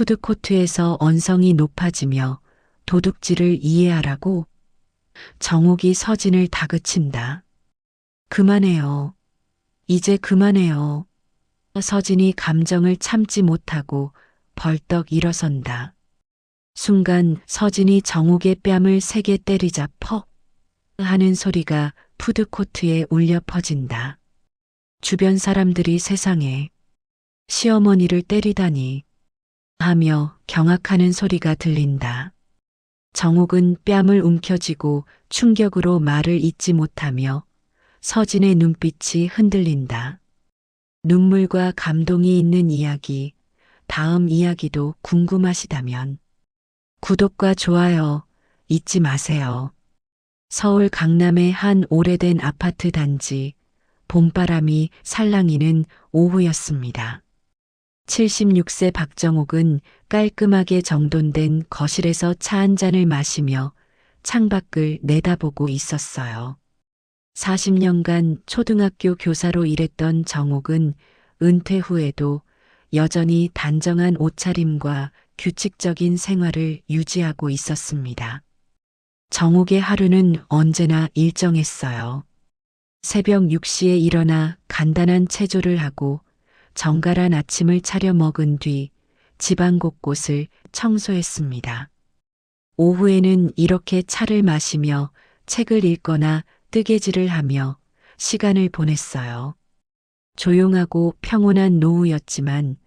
푸드코트에서 언성이 높아지며 도둑질을 이해하라고 정옥이 서진을 다그친다. 그만해요. 이제 그만해요. 서진이 감정을 참지 못하고 벌떡 일어선다. 순간 서진이 정옥의 뺨을 세게 때리자 퍽 하는 소리가 푸드코트에 울려 퍼진다. 주변 사람들이 세상에 시어머니를 때리다니 하며 경악하는 소리가 들린다. 정옥은 뺨을 움켜쥐고 충격으로 말을 잇지 못하며 서진의 눈빛이 흔들린다. 눈물과 감동이 있는 이야기, 다음 이야기도 궁금하시다면 구독과 좋아요 잊지 마세요. 서울 강남의 한 오래된 아파트 단지, 봄바람이 살랑이는 오후였습니다. 76세 박정옥은 깔끔하게 정돈된 거실에서 차 한 잔을 마시며 창밖을 내다보고 있었어요. 40년간 초등학교 교사로 일했던 정옥은 은퇴 후에도 여전히 단정한 옷차림과 규칙적인 생활을 유지하고 있었습니다. 정옥의 하루는 언제나 일정했어요. 새벽 6시에 일어나 간단한 체조를 하고 정갈한 아침을 차려 먹은 뒤 집안 곳곳을 청소했습니다. 오후에는 이렇게 차를 마시며 책을 읽거나 뜨개질을 하며 시간을 보냈어요. 조용하고 평온한 노후였지만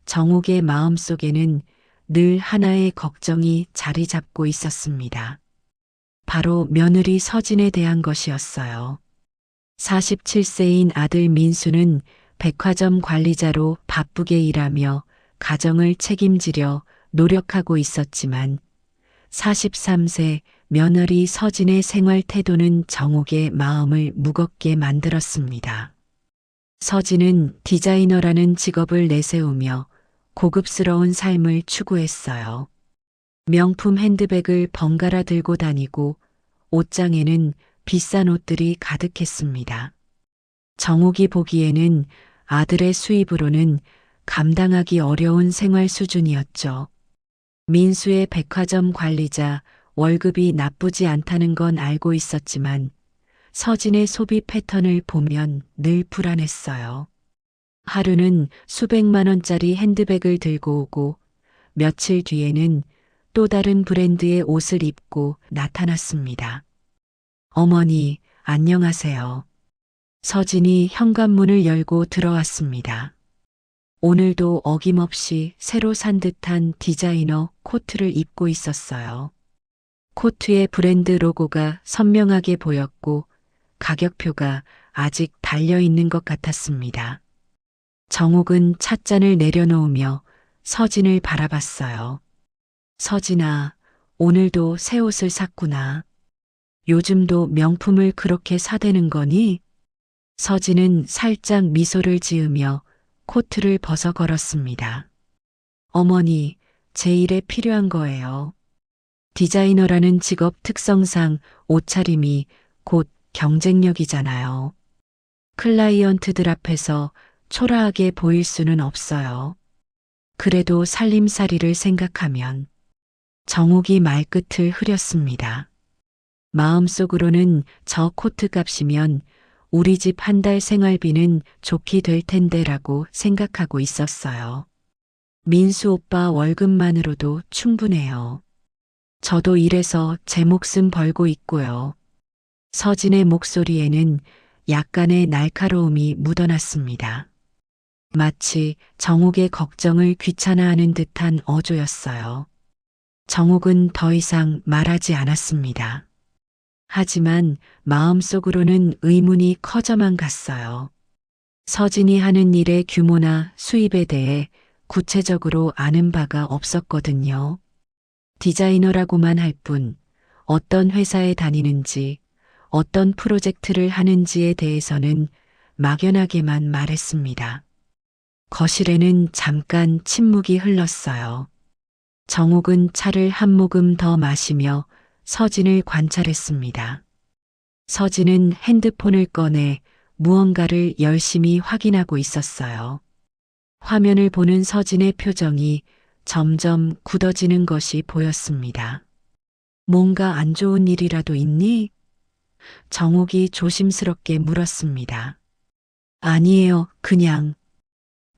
정옥의 마음속에는 늘 하나의 걱정이 자리 잡고 있었습니다. 바로 며느리 서진에 대한 것이었어요. 47세인 아들 민수는 백화점 관리자로 바쁘게 일하며 가정을 책임지려 노력하고 있었지만 43세 며느리 서진의 생활 태도는 정옥의 마음을 무겁게 만들었습니다. 서진은 디자이너라는 직업을 내세우며 고급스러운 삶을 추구했어요. 명품 핸드백을 번갈아 들고 다니고 옷장에는 비싼 옷들이 가득했습니다. 정옥이 보기에는 아들의 수입으로는 감당하기 어려운 생활 수준이었죠. 민수의 백화점 관리자 월급이 나쁘지 않다는 건 알고 있었지만 서진의 소비 패턴을 보면 늘 불안했어요. 하루는 수백만 원짜리 핸드백을 들고 오고 며칠 뒤에는 또 다른 브랜드의 옷을 입고 나타났습니다. 어머니, 안녕하세요. 서진이 현관문을 열고 들어왔습니다. 오늘도 어김없이 새로 산 듯한 디자이너 코트를 입고 있었어요. 코트의 브랜드 로고가 선명하게 보였고 가격표가 아직 달려있는 것 같았습니다. 정옥은 찻잔을 내려놓으며 서진을 바라봤어요. 서진아, 오늘도 새 옷을 샀구나. 요즘도 명품을 그렇게 사대는 거니? 서진은 살짝 미소를 지으며 코트를 벗어 걸었습니다. 어머니, 제 일에 필요한 거예요. 디자이너라는 직업 특성상 옷차림이 곧 경쟁력이잖아요. 클라이언트들 앞에서 초라하게 보일 수는 없어요. 그래도 살림살이를 생각하면 정옥이 말끝을 흐렸습니다. 마음속으로는 저 코트 값이면 우리 집 한 달 생활비는 좋게 될 텐데라고 생각하고 있었어요. 민수 오빠 월급만으로도 충분해요. 저도 일해서 제 목숨 벌고 있고요. 서진의 목소리에는 약간의 날카로움이 묻어났습니다. 마치 정옥의 걱정을 귀찮아하는 듯한 어조였어요. 정옥은 더 이상 말하지 않았습니다. 하지만 마음속으로는 의문이 커져만 갔어요. 서진이 하는 일의 규모나 수입에 대해 구체적으로 아는 바가 없었거든요. 디자이너라고만 할 뿐 어떤 회사에 다니는지, 어떤 프로젝트를 하는지에 대해서는 막연하게만 말했습니다. 거실에는 잠깐 침묵이 흘렀어요. 정옥은 차를 한 모금 더 마시며 서진을 관찰했습니다. 서진은 핸드폰을 꺼내 무언가를 열심히 확인하고 있었어요. 화면을 보는 서진의 표정이 점점 굳어지는 것이 보였습니다. 뭔가 안 좋은 일이라도 있니? 정옥이 조심스럽게 물었습니다. 아니에요, 그냥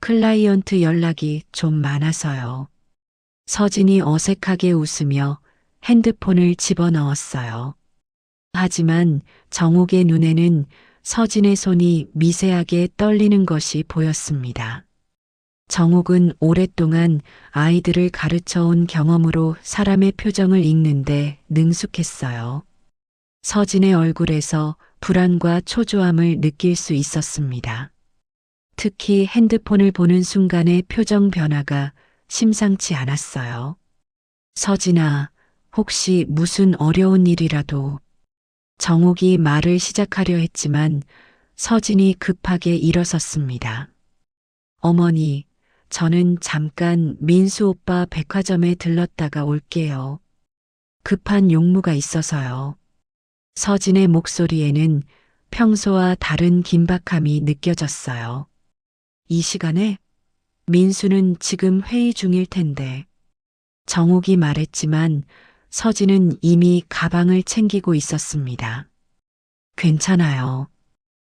클라이언트 연락이 좀 많아서요. 서진이 어색하게 웃으며 핸드폰을 집어넣었어요. 하지만 정옥의 눈에는 서진의 손이 미세하게 떨리는 것이 보였습니다. 정옥은 오랫동안 아이들을 가르쳐 온 경험으로 사람의 표정을 읽는데 능숙했어요. 서진의 얼굴에서 불안과 초조함을 느낄 수 있었습니다. 특히 핸드폰을 보는 순간의 표정 변화가 심상치 않았어요. 서진아, 혹시 무슨 어려운 일이라도. 정옥이 말을 시작하려 했지만 서진이 급하게 일어섰습니다. 어머니, 저는 잠깐 민수 오빠 백화점에 들렀다가 올게요. 급한 용무가 있어서요. 서진의 목소리에는 평소와 다른 긴박함이 느껴졌어요. 이 시간에? 민수는 지금 회의 중일 텐데. 정옥이 말했지만 서진은 이미 가방을 챙기고 있었습니다. 괜찮아요.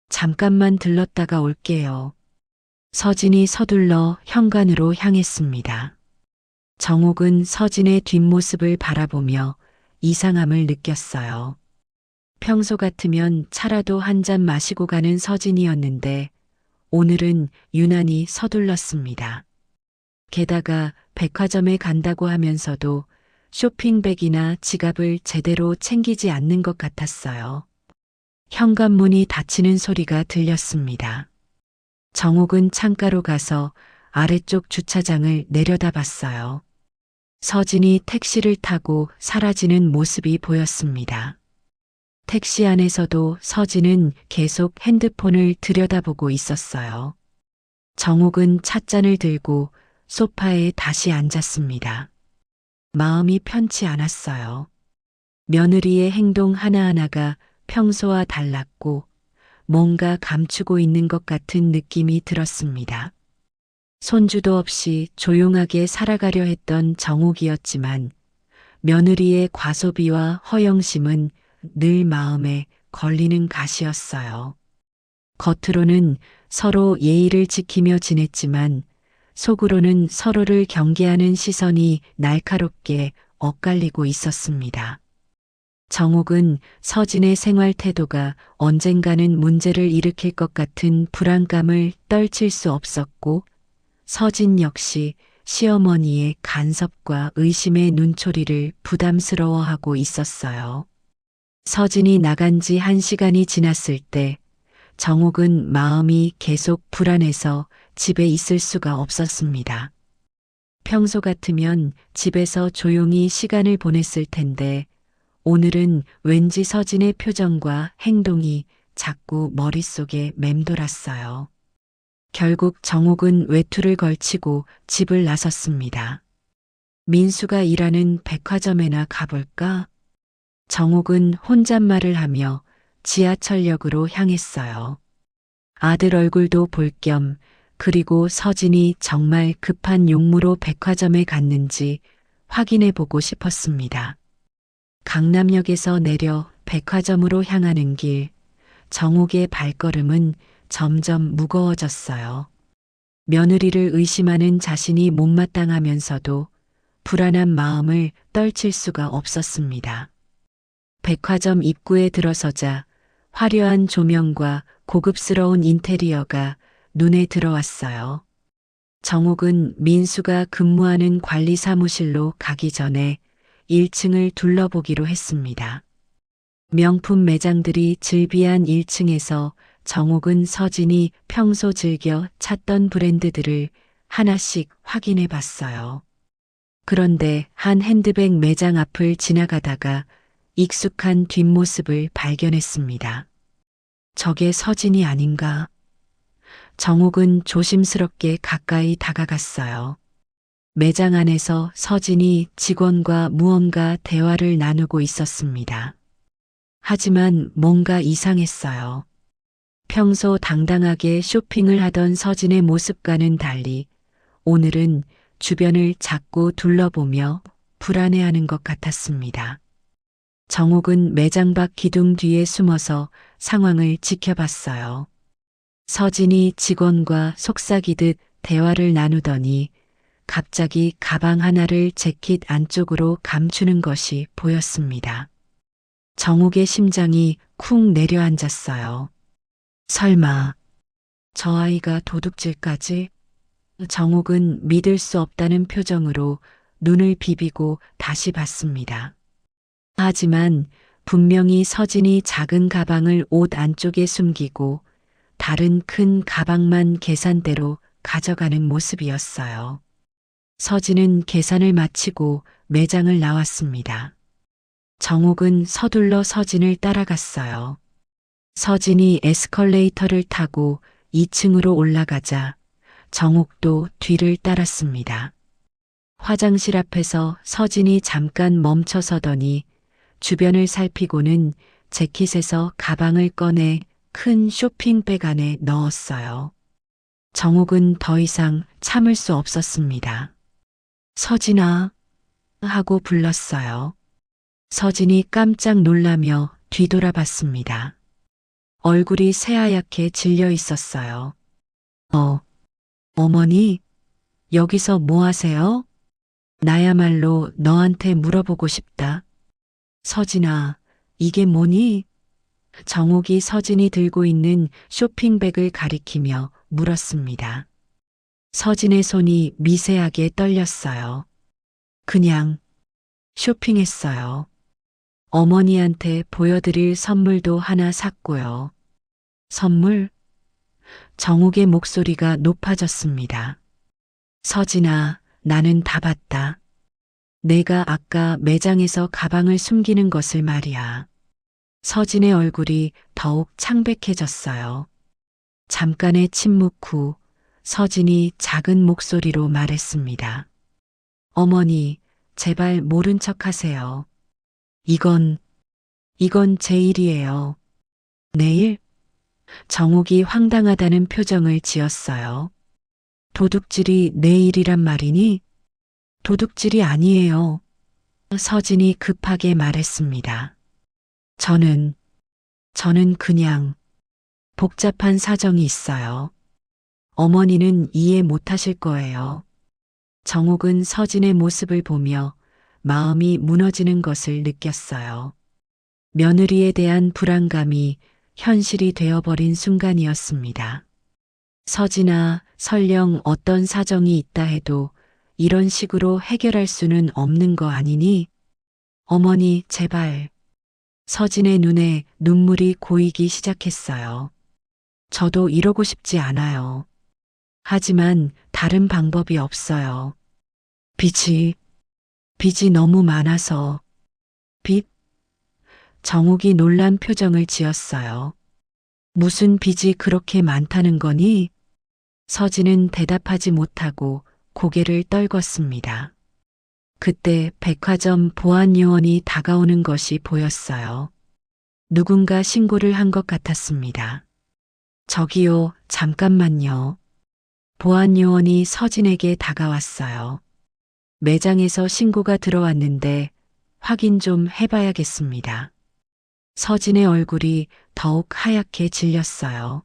잠깐만 들렀다가 올게요. 서진이 서둘러 현관으로 향했습니다. 정옥은 서진의 뒷모습을 바라보며 이상함을 느꼈어요. 평소 같으면 차라도 한 잔 마시고 가는 서진이었는데 오늘은 유난히 서둘렀습니다. 게다가 백화점에 간다고 하면서도 쇼핑백이나 지갑을 제대로 챙기지 않는 것 같았어요. 현관문이 닫히는 소리가 들렸습니다. 정옥은 창가로 가서 아래쪽 주차장을 내려다봤어요. 서진이 택시를 타고 사라지는 모습이 보였습니다. 택시 안에서도 서진은 계속 핸드폰을 들여다보고 있었어요. 정옥은 찻잔을 들고 소파에 다시 앉았습니다. 마음이 편치 않았어요. 며느리의 행동 하나하나가 평소와 달랐고 뭔가 감추고 있는 것 같은 느낌이 들었습니다. 손주도 없이 조용하게 살아가려 했던 정옥이었지만 며느리의 과소비와 허영심은 늘 마음에 걸리는 가시였어요. 겉으로는 서로 예의를 지키며 지냈지만 속으로는 서로를 경계하는 시선이 날카롭게 엇갈리고 있었습니다. 정옥은 서진의 생활 태도가 언젠가는 문제를 일으킬 것 같은 불안감을 떨칠 수 없었고 서진 역시 시어머니의 간섭과 의심의 눈초리를 부담스러워하고 있었어요. 서진이 나간 지 1시간이 지났을 때 정옥은 마음이 계속 불안해서 집에 있을 수가 없었습니다. 평소 같으면 집에서 조용히 시간을 보냈을 텐데 오늘은 왠지 서진의 표정과 행동이 자꾸 머릿속에 맴돌았어요. 결국 정옥은 외투를 걸치고 집을 나섰습니다. 민수가 일하는 백화점에나 가볼까? 정옥은 혼잣말을 하며 지하철역으로 향했어요. 아들 얼굴도 볼 겸 그리고 서진이 정말 급한 용무로 백화점에 갔는지 확인해 보고 싶었습니다. 강남역에서 내려 백화점으로 향하는 길, 정옥의 발걸음은 점점 무거워졌어요. 며느리를 의심하는 자신이 못마땅하면서도 불안한 마음을 떨칠 수가 없었습니다. 백화점 입구에 들어서자 화려한 조명과 고급스러운 인테리어가 눈에 들어왔어요. 정옥은 민수가 근무하는 관리 사무실로 가기 전에 1층을 둘러보기로 했습니다. 명품 매장들이 즐비한 1층에서 정옥은 서진이 평소 즐겨 찾던 브랜드들을 하나씩 확인해 봤어요. 그런데 한 핸드백 매장 앞을 지나가다가 익숙한 뒷모습을 발견했습니다. 저게 서진이 아닌가? 정옥은 조심스럽게 가까이 다가갔어요. 매장 안에서 서진이 직원과 무언가 대화를 나누고 있었습니다. 하지만 뭔가 이상했어요. 평소 당당하게 쇼핑을 하던 서진의 모습과는 달리 오늘은 주변을 자꾸 둘러보며 불안해하는 것 같았습니다. 정옥은 매장 밖 기둥 뒤에 숨어서 상황을 지켜봤어요. 서진이 직원과 속삭이듯 대화를 나누더니 갑자기 가방 하나를 재킷 안쪽으로 감추는 것이 보였습니다. 정옥의 심장이 쿵 내려앉았어요. 설마 저 아이가 도둑질까지? 정옥은 믿을 수 없다는 표정으로 눈을 비비고 다시 봤습니다. 하지만 분명히 서진이 작은 가방을 옷 안쪽에 숨기고 다른 큰 가방만 계산대로 가져가는 모습이었어요. 서진은 계산을 마치고 매장을 나왔습니다. 정옥은 서둘러 서진을 따라갔어요. 서진이 에스컬레이터를 타고 2층으로 올라가자 정옥도 뒤를 따랐습니다. 화장실 앞에서 서진이 잠깐 멈춰서더니 주변을 살피고는 재킷에서 가방을 꺼내 큰 쇼핑백 안에 넣었어요. 정옥은 더 이상 참을 수 없었습니다. 서진아 하고 불렀어요. 서진이 깜짝 놀라며 뒤돌아봤습니다. 얼굴이 새하얗게 질려 있었어요. 어머니, 여기서 뭐 하세요? 나야말로 너한테 물어보고 싶다. 서진아, 이게 뭐니? 정옥이 서진이 들고 있는 쇼핑백을 가리키며 물었습니다. 서진의 손이 미세하게 떨렸어요. 그냥 쇼핑했어요. 어머니한테 보여드릴 선물도 하나 샀고요. 선물? 정옥의 목소리가 높아졌습니다. 서진아, 나는 다 봤다. 내가 아까 매장에서 가방을 숨기는 것을 말이야. 서진의 얼굴이 더욱 창백해졌어요. 잠깐의 침묵 후 서진이 작은 목소리로 말했습니다. 어머니, 제발 모른 척 하세요. 이건 제 일이에요. 내일? 정옥이 황당하다는 표정을 지었어요. 도둑질이 내 일이란 말이니? 도둑질이 아니에요. 서진이 급하게 말했습니다. 저는 그냥 복잡한 사정이 있어요. 어머니는 이해 못하실 거예요. 정옥은 서진의 모습을 보며 마음이 무너지는 것을 느꼈어요. 며느리에 대한 불안감이 현실이 되어버린 순간이었습니다. 서진아, 설령 어떤 사정이 있다 해도 이런 식으로 해결할 수는 없는 거 아니니? 어머니, 제발. 서진의 눈에 눈물이 고이기 시작했어요. 저도 이러고 싶지 않아요. 하지만 다른 방법이 없어요. 빚이 너무 많아서. 빚? 정옥이 놀란 표정을 지었어요. 무슨 빚이 그렇게 많다는 거니? 서진은 대답하지 못하고 고개를 떨궜습니다. 그때 백화점 보안 요원이 다가오는 것이 보였어요. 누군가 신고를 한 것 같았습니다. 저기요, 잠깐만요. 보안 요원이 서진에게 다가왔어요. 매장에서 신고가 들어왔는데 확인 좀 해봐야겠습니다. 서진의 얼굴이 더욱 하얗게 질렸어요.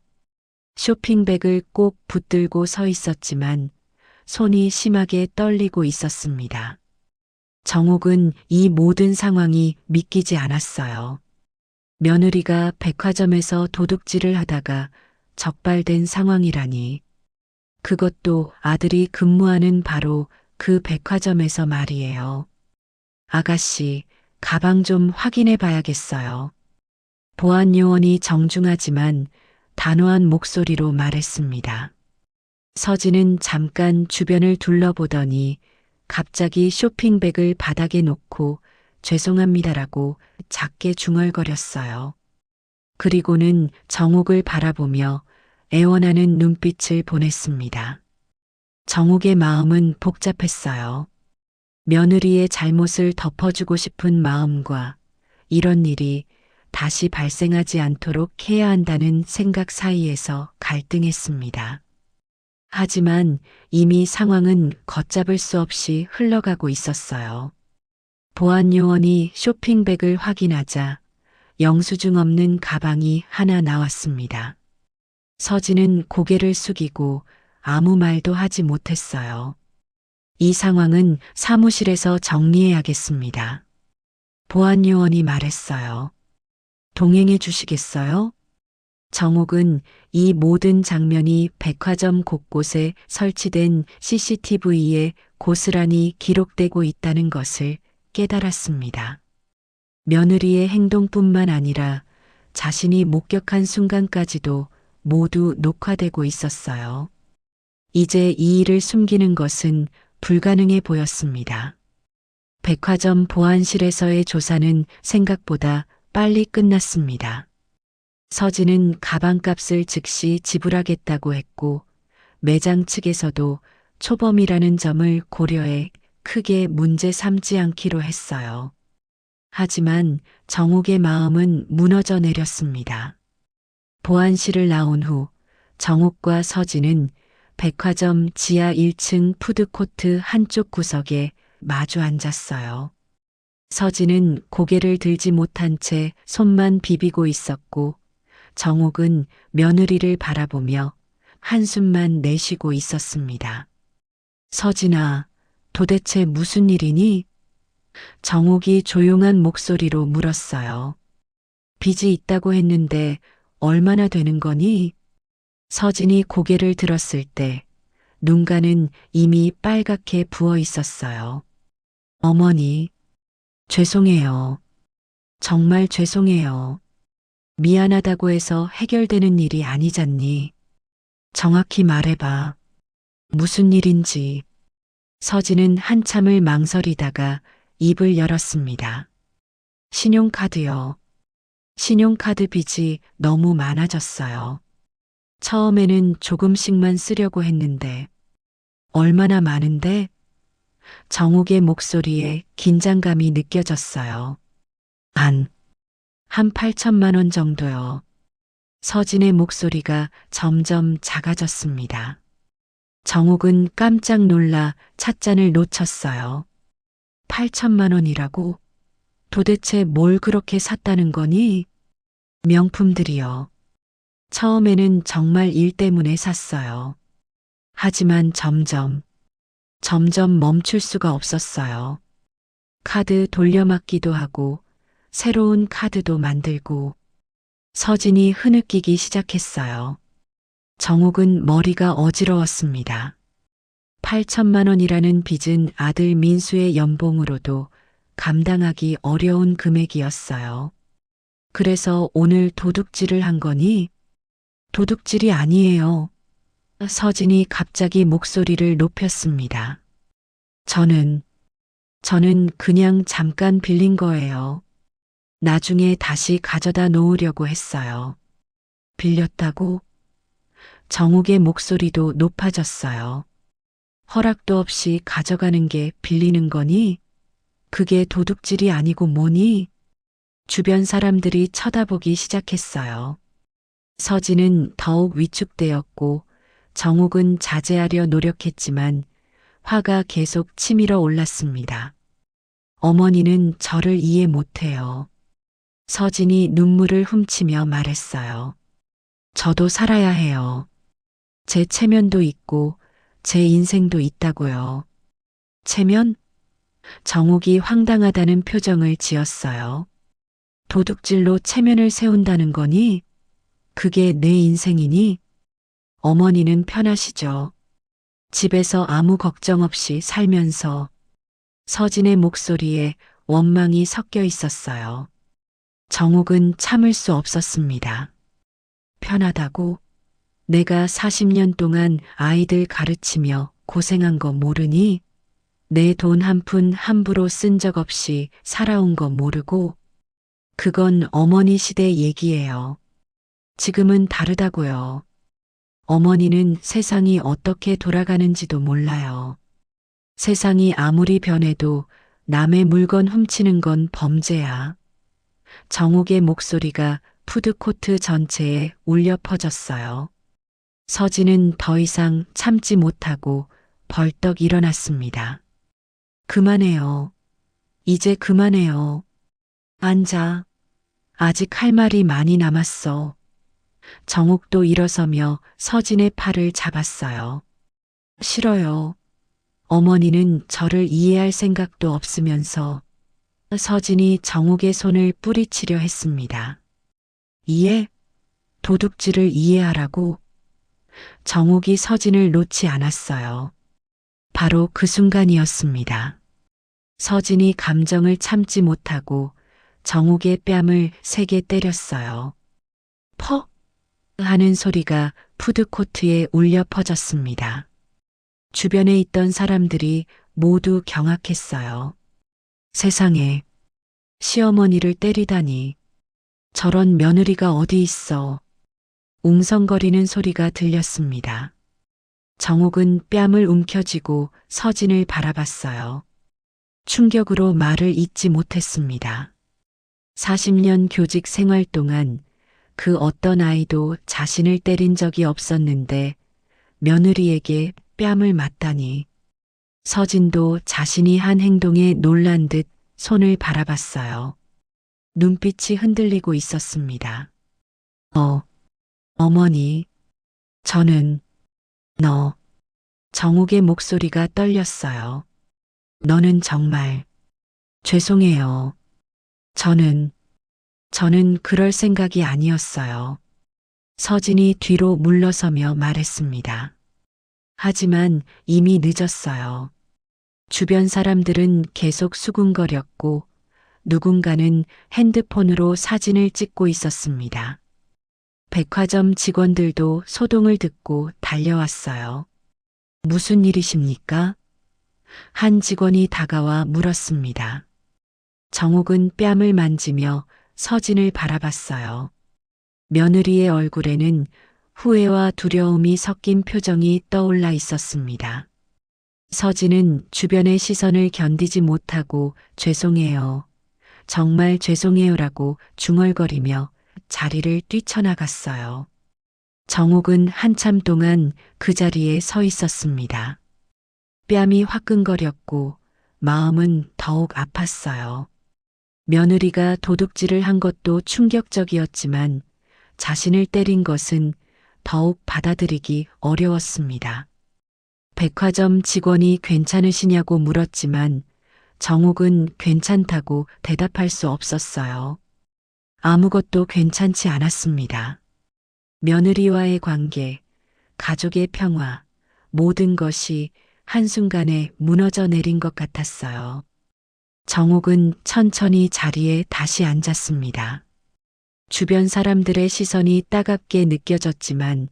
쇼핑백을 꼭 붙들고 서 있었지만 손이 심하게 떨리고 있었습니다. 정옥은 이 모든 상황이 믿기지 않았어요. 며느리가 백화점에서 도둑질을 하다가 적발된 상황이라니. 그것도 아들이 근무하는 바로 그 백화점에서 말이에요. 아가씨, 가방 좀 확인해 봐야겠어요. 보안 요원이 정중하지만 단호한 목소리로 말했습니다. 서진은 잠깐 주변을 둘러보더니 갑자기 쇼핑백을 바닥에 놓고 죄송합니다라고 작게 중얼거렸어요. 그리고는 정옥을 바라보며 애원하는 눈빛을 보냈습니다. 정옥의 마음은 복잡했어요. 며느리의 잘못을 덮어주고 싶은 마음과 이런 일이 다시 발생하지 않도록 해야 한다는 생각 사이에서 갈등했습니다. 하지만 이미 상황은 걷잡을 수 없이 흘러가고 있었어요. 보안 요원이 쇼핑백을 확인하자 영수증 없는 가방이 하나 나왔습니다. 서진은 고개를 숙이고 아무 말도 하지 못했어요. 이 상황은 사무실에서 정리해야겠습니다. 보안 요원이 말했어요. 동행해 주시겠어요? 정옥은 이 모든 장면이 백화점 곳곳에 설치된 CCTV에 고스란히 기록되고 있다는 것을 깨달았습니다. 며느리의 행동뿐만 아니라 자신이 목격한 순간까지도 모두 녹화되고 있었어요. 이제 이 일을 숨기는 것은 불가능해 보였습니다. 백화점 보안실에서의 조사는 생각보다 빨리 끝났습니다. 서진은 가방값을 즉시 지불하겠다고 했고 매장 측에서도 초범이라는 점을 고려해 크게 문제 삼지 않기로 했어요. 하지만 정옥의 마음은 무너져 내렸습니다. 보안실을 나온 후 정옥과 서진은 백화점 지하 1층 푸드코트 한쪽 구석에 마주 앉았어요. 서진은 고개를 들지 못한 채 손만 비비고 있었고 정옥은 며느리를 바라보며 한숨만 내쉬고 있었습니다. 서진아, 도대체 무슨 일이니? 정옥이 조용한 목소리로 물었어요. 빚이 있다고 했는데 얼마나 되는 거니? 서진이 고개를 들었을 때 눈가는 이미 빨갛게 부어 있었어요. 어머니, 죄송해요. 정말 죄송해요. 미안하다고 해서 해결되는 일이 아니잖니. 정확히 말해봐. 무슨 일인지. 서진은 한참을 망설이다가 입을 열었습니다. 신용카드요. 신용카드 빚이 너무 많아졌어요. 처음에는 조금씩만 쓰려고 했는데 얼마나 많은데? 정옥의 목소리에 긴장감이 느껴졌어요. 한 8천만 원 정도요. 서진의 목소리가 점점 작아졌습니다. 정옥은 깜짝 놀라 찻잔을 놓쳤어요. 8천만 원이라고? 도대체 뭘 그렇게 샀다는 거니? 명품들이요. 처음에는 정말 일 때문에 샀어요. 하지만 점점 멈출 수가 없었어요. 카드 돌려막기도 하고 새로운 카드도 만들고 서진이 흐느끼기 시작했어요. 정옥은 머리가 어지러웠습니다. 8천만 원이라는 빚은 아들 민수의 연봉으로도 감당하기 어려운 금액이었어요. 그래서 오늘 도둑질을 한 거니? 도둑질이 아니에요. 서진이 갑자기 목소리를 높였습니다. 저는 그냥 잠깐 빌린 거예요. 나중에 다시 가져다 놓으려고 했어요. 빌렸다고? 정옥의 목소리도 높아졌어요. 허락도 없이 가져가는 게 빌리는 거니? 그게 도둑질이 아니고 뭐니? 주변 사람들이 쳐다보기 시작했어요. 서진은 더욱 위축되었고 정옥은 자제하려 노력했지만 화가 계속 치밀어 올랐습니다. 어머니는 저를 이해 못해요. 서진이 눈물을 훔치며 말했어요. 저도 살아야 해요. 제 체면도 있고 제 인생도 있다고요. 체면? 정옥이 황당하다는 표정을 지었어요. 도둑질로 체면을 세운다는 거니? 그게 내 인생이니? 어머니는 편하시죠. 집에서 아무 걱정 없이 살면서. 서진의 목소리에 원망이 섞여 있었어요. 정옥은 참을 수 없었습니다. 편하다고? 내가 40년 동안 아이들 가르치며 고생한 거 모르니? 내 돈 한 푼 함부로 쓴 적 없이 살아온 거 모르고? 그건 어머니 시대 얘기예요. 지금은 다르다고요. 어머니는 세상이 어떻게 돌아가는지도 몰라요. 세상이 아무리 변해도 남의 물건 훔치는 건 범죄야. 정옥의 목소리가 푸드코트 전체에 울려 퍼졌어요. 서진은 더 이상 참지 못하고 벌떡 일어났습니다. 그만해요. 이제 그만해요. 앉아. 아직 할 말이 많이 남았어. 정옥도 일어서며 서진의 팔을 잡았어요. 싫어요. 어머니는 저를 이해할 생각도 없으면서 서진이 정옥의 손을 뿌리치려 했습니다. 이해? 도둑질을 이해하라고? 정옥이 서진을 놓지 않았어요. 바로 그 순간이었습니다. 서진이 감정을 참지 못하고 정옥의 뺨을 세게 때렸어요. 퍽! 하는 소리가 푸드코트에 울려 퍼졌습니다. 주변에 있던 사람들이 모두 경악했어요. 세상에, 시어머니를 때리다니. 저런 며느리가 어디 있어. 웅성거리는 소리가 들렸습니다. 정옥은 뺨을 움켜쥐고 서진을 바라봤어요. 충격으로 말을 잇지 못했습니다. 40년 교직 생활 동안 그 어떤 아이도 자신을 때린 적이 없었는데 며느리에게 뺨을 맞다니. 서진도 자신이 한 행동에 놀란 듯 손을 바라봤어요. 눈빛이 흔들리고 있었습니다. 어머니, 저는 너. 정옥의 목소리가 떨렸어요. 너는 정말 죄송해요. 저는 그럴 생각이 아니었어요. 서진이 뒤로 물러서며 말했습니다. 하지만 이미 늦었어요. 주변 사람들은 계속 수군거렸고 누군가는 핸드폰으로 사진을 찍고 있었습니다. 백화점 직원들도 소동을 듣고 달려왔어요. 무슨 일이십니까? 한 직원이 다가와 물었습니다. 정옥은 뺨을 만지며 서진을 바라봤어요. 며느리의 얼굴에는 후회와 두려움이 섞인 표정이 떠올라 있었습니다. 서진은 주변의 시선을 견디지 못하고 죄송해요. 정말 죄송해요라고 중얼거리며 자리를 뛰쳐나갔어요. 정옥은 한참 동안 그 자리에 서 있었습니다. 뺨이 화끈거렸고 마음은 더욱 아팠어요. 며느리가 도둑질을 한 것도 충격적이었지만 자신을 때린 것은 더욱 받아들이기 어려웠습니다. 백화점 직원이 괜찮으시냐고 물었지만 정옥은 괜찮다고 대답할 수 없었어요. 아무것도 괜찮지 않았습니다. 며느리와의 관계, 가족의 평화, 모든 것이 한순간에 무너져 내린 것 같았어요. 정옥은 천천히 자리에 다시 앉았습니다. 주변 사람들의 시선이 따갑게 느껴졌지만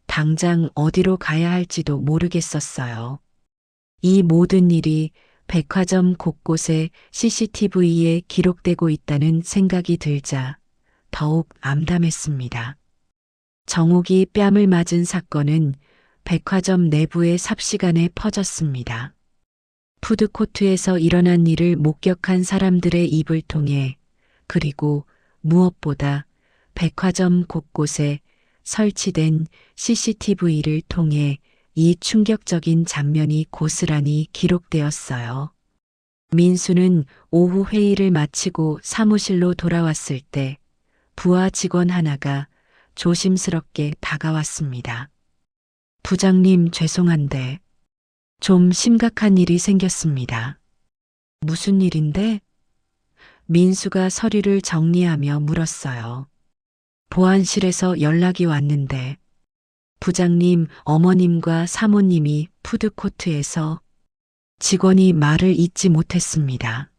당장 어디로 가야 할지도 모르겠었어요. 이 모든 일이 백화점 곳곳에 CCTV에 기록되고 있다는 생각이 들자 더욱 암담했습니다. 정옥이 뺨을 맞은 사건은 백화점 내부의 삽시간에 퍼졌습니다. 푸드코트에서 일어난 일을 목격한 사람들의 입을 통해 그리고 무엇보다 백화점 곳곳에 설치된 CCTV를 통해 이 충격적인 장면이 고스란히 기록되었어요. 민수는 오후 회의를 마치고 사무실로 돌아왔을 때 부하 직원 하나가 조심스럽게 다가왔습니다. 부장님 죄송한데 좀 심각한 일이 생겼습니다. 무슨 일인데? 민수가 서류를 정리하며 물었어요. 보안실에서 연락이 왔는데 부장님, 어머님과 사모님이 푸드코트에서 직원이 말을 잇지 못했습니다.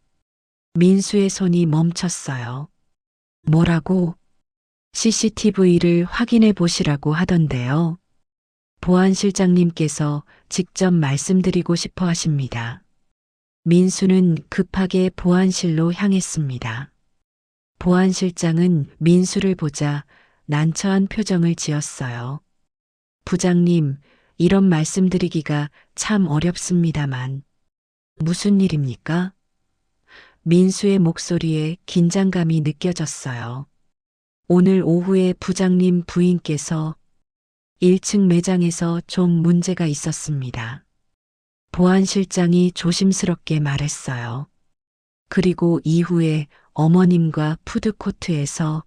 민수의 손이 멈췄어요. 뭐라고? CCTV를 확인해 보시라고 하던데요. 보안실장님께서 직접 말씀드리고 싶어 하십니다. 민수는 급하게 보안실로 향했습니다. 보안실장은 민수를 보자 난처한 표정을 지었어요. 부장님, 이런 말씀드리기가 참 어렵습니다만. 무슨 일입니까? 민수의 목소리에 긴장감이 느껴졌어요. 오늘 오후에 부장님 부인께서 1층 매장에서 좀 문제가 있었습니다. 보안 실장이 조심스럽게 말했어요. 그리고 이후에 어머님과 푸드코트에서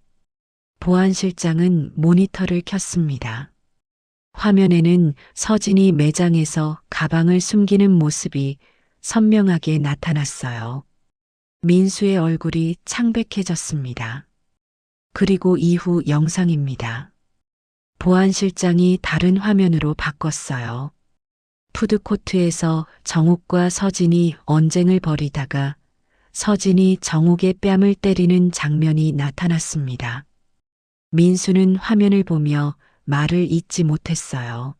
보안 실장은 모니터를 켰습니다. 화면에는 서진이 매장에서 가방을 숨기는 모습이 선명하게 나타났어요. 민수의 얼굴이 창백해졌습니다. 그리고 이후 영상입니다. 보안 실장이 다른 화면으로 바꿨어요. 푸드코트에서 정욱과 서진이 언쟁을 벌이다가 서진이 정욱의 뺨을 때리는 장면이 나타났습니다. 민수는 화면을 보며 말을 잇지 못했어요.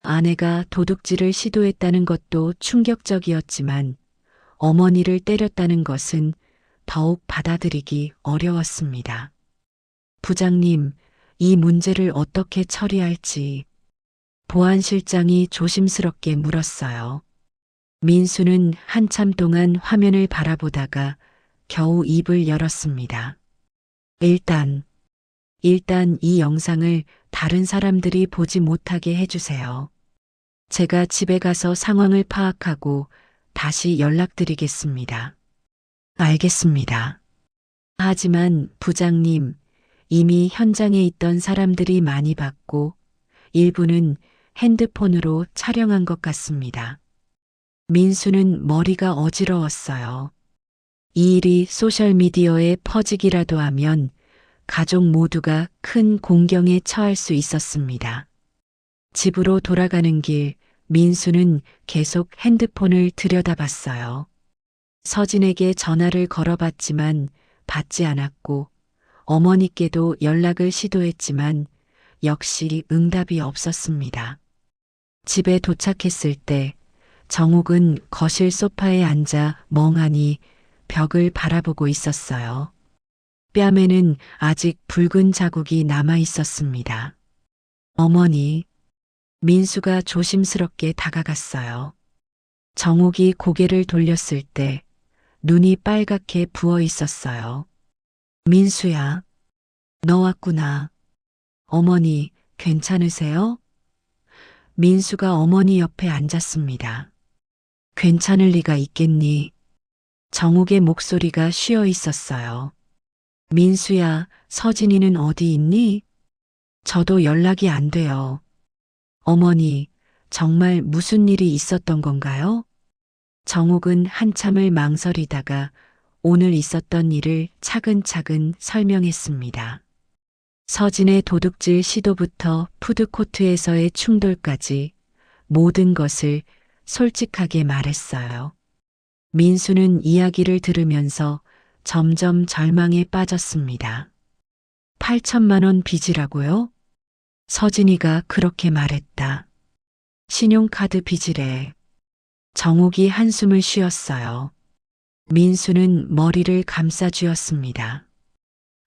아내가 도둑질을 시도했다는 것도 충격적이었지만 어머니를 때렸다는 것은 더욱 받아들이기 어려웠습니다. 부장님, 이 문제를 어떻게 처리할지 보안 실장이 조심스럽게 물었어요. 민수는 한참 동안 화면을 바라보다가 겨우 입을 열었습니다. 일단 이 영상을 다른 사람들이 보지 못하게 해주세요. 제가 집에 가서 상황을 파악하고 다시 연락드리겠습니다. 알겠습니다. 하지만 부장님, 이미 현장에 있던 사람들이 많이 봤고 일부는 핸드폰으로 촬영한 것 같습니다. 민수는 머리가 어지러웠어요. 이 일이 소셜미디어에 퍼지기라도 하면 가족 모두가 큰 공경에 처할 수 있었습니다. 집으로 돌아가는 길, 민수는 계속 핸드폰을 들여다봤어요. 서진에게 전화를 걸어봤지만 받지 않았고 어머니께도 연락을 시도했지만 역시 응답이 없었습니다. 집에 도착했을 때 정욱은 거실 소파에 앉아 멍하니 벽을 바라보고 있었어요. 뺨에는 아직 붉은 자국이 남아 있었습니다. 어머니, 민수가 조심스럽게 다가갔어요. 정욱이 고개를 돌렸을 때 눈이 빨갛게 부어 있었어요. 민수야, 너 왔구나. 어머니, 괜찮으세요? 민수가 어머니 옆에 앉았습니다. 괜찮을 리가 있겠니? 정욱의 목소리가 쉬어 있었어요. 민수야, 서진이는 어디 있니? 저도 연락이 안 돼요. 어머니, 정말 무슨 일이 있었던 건가요? 정욱은 한참을 망설이다가 오늘 있었던 일을 차근차근 설명했습니다. 서진의 도둑질 시도부터 푸드코트에서의 충돌까지 모든 것을 솔직하게 말했어요. 민수는 이야기를 들으면서 점점 절망에 빠졌습니다. 8천만 원 빚이라고요? 서진이가 그렇게 말했다. 신용카드 빚이래. 정욱이 한숨을 쉬었어요. 민수는 머리를 감싸 쥐었습니다.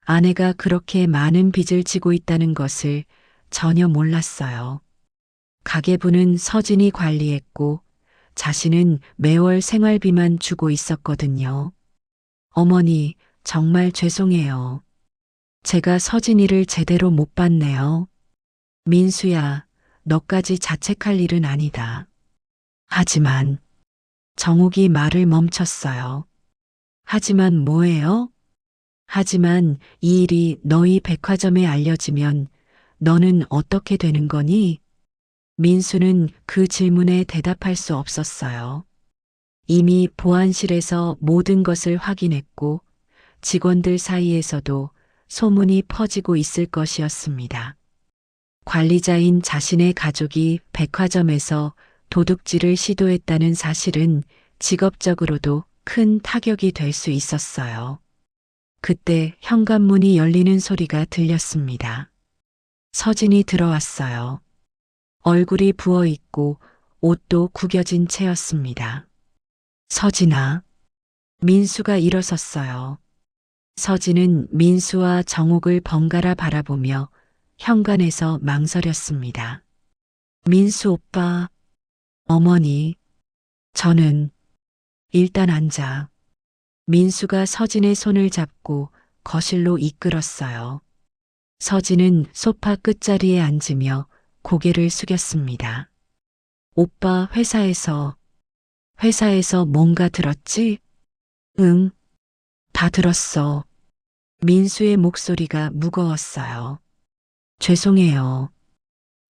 아내가 그렇게 많은 빚을 지고 있다는 것을 전혀 몰랐어요. 가계부는 서진이 관리했고 자신은 매월 생활비만 주고 있었거든요. 어머니, 정말 죄송해요. 제가 서진이를 제대로 못 봤네요. 민수야, 너까지 자책할 일은 아니다. 하지만 정욱이 말을 멈췄어요. 하지만 뭐예요? 하지만 이 일이 너희 백화점에 알려지면 너는 어떻게 되는 거니? 민수는 그 질문에 대답할 수 없었어요. 이미 보안실에서 모든 것을 확인했고 직원들 사이에서도 소문이 퍼지고 있을 것이었습니다. 관리자인 자신의 가족이 백화점에서 도둑질을 시도했다는 사실은 직업적으로도 큰 타격이 될 수 있었어요. 그때 현관문이 열리는 소리가 들렸습니다. 서진이 들어왔어요. 얼굴이 부어 있고 옷도 구겨진 채였습니다. 서진아. 민수가 일어섰어요. 서진은 민수와 정욱을 번갈아 바라보며 현관에서 망설였습니다. 민수 오빠, 어머니, 저는 일단 앉아. 민수가 서진의 손을 잡고 거실로 이끌었어요. 서진은 소파 끝자리에 앉으며 고개를 숙였습니다. 오빠 회사에서 뭔가 들었지? 응, 다 들었어. 민수의 목소리가 무거웠어요. 죄송해요.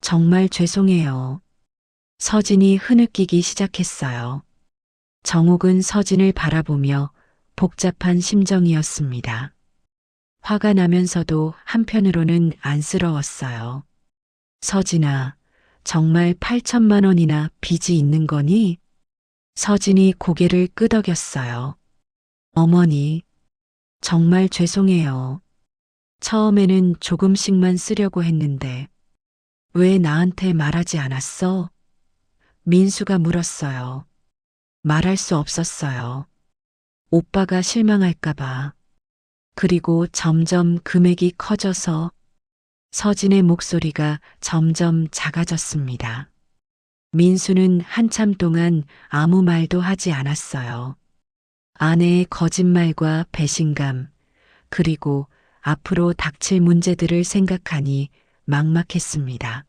정말 죄송해요. 서진이 흐느끼기 시작했어요. 정옥은 서진을 바라보며 복잡한 심정이었습니다. 화가 나면서도 한편으로는 안쓰러웠어요. 서진아, 정말 8천만 원이나 빚이 있는 거니? 서진이 고개를 끄덕였어요. 어머니, 정말 죄송해요. 처음에는 조금씩만 쓰려고 했는데 왜 나한테 말하지 않았어? 민수가 물었어요. 말할 수 없었어요. 오빠가 실망할까봐. 그리고 점점 금액이 커져서 서진의 목소리가 점점 작아졌습니다. 민수는 한참 동안 아무 말도 하지 않았어요. 아내의 거짓말과 배신감, 그리고 앞으로 닥칠 문제들을 생각하니 막막했습니다.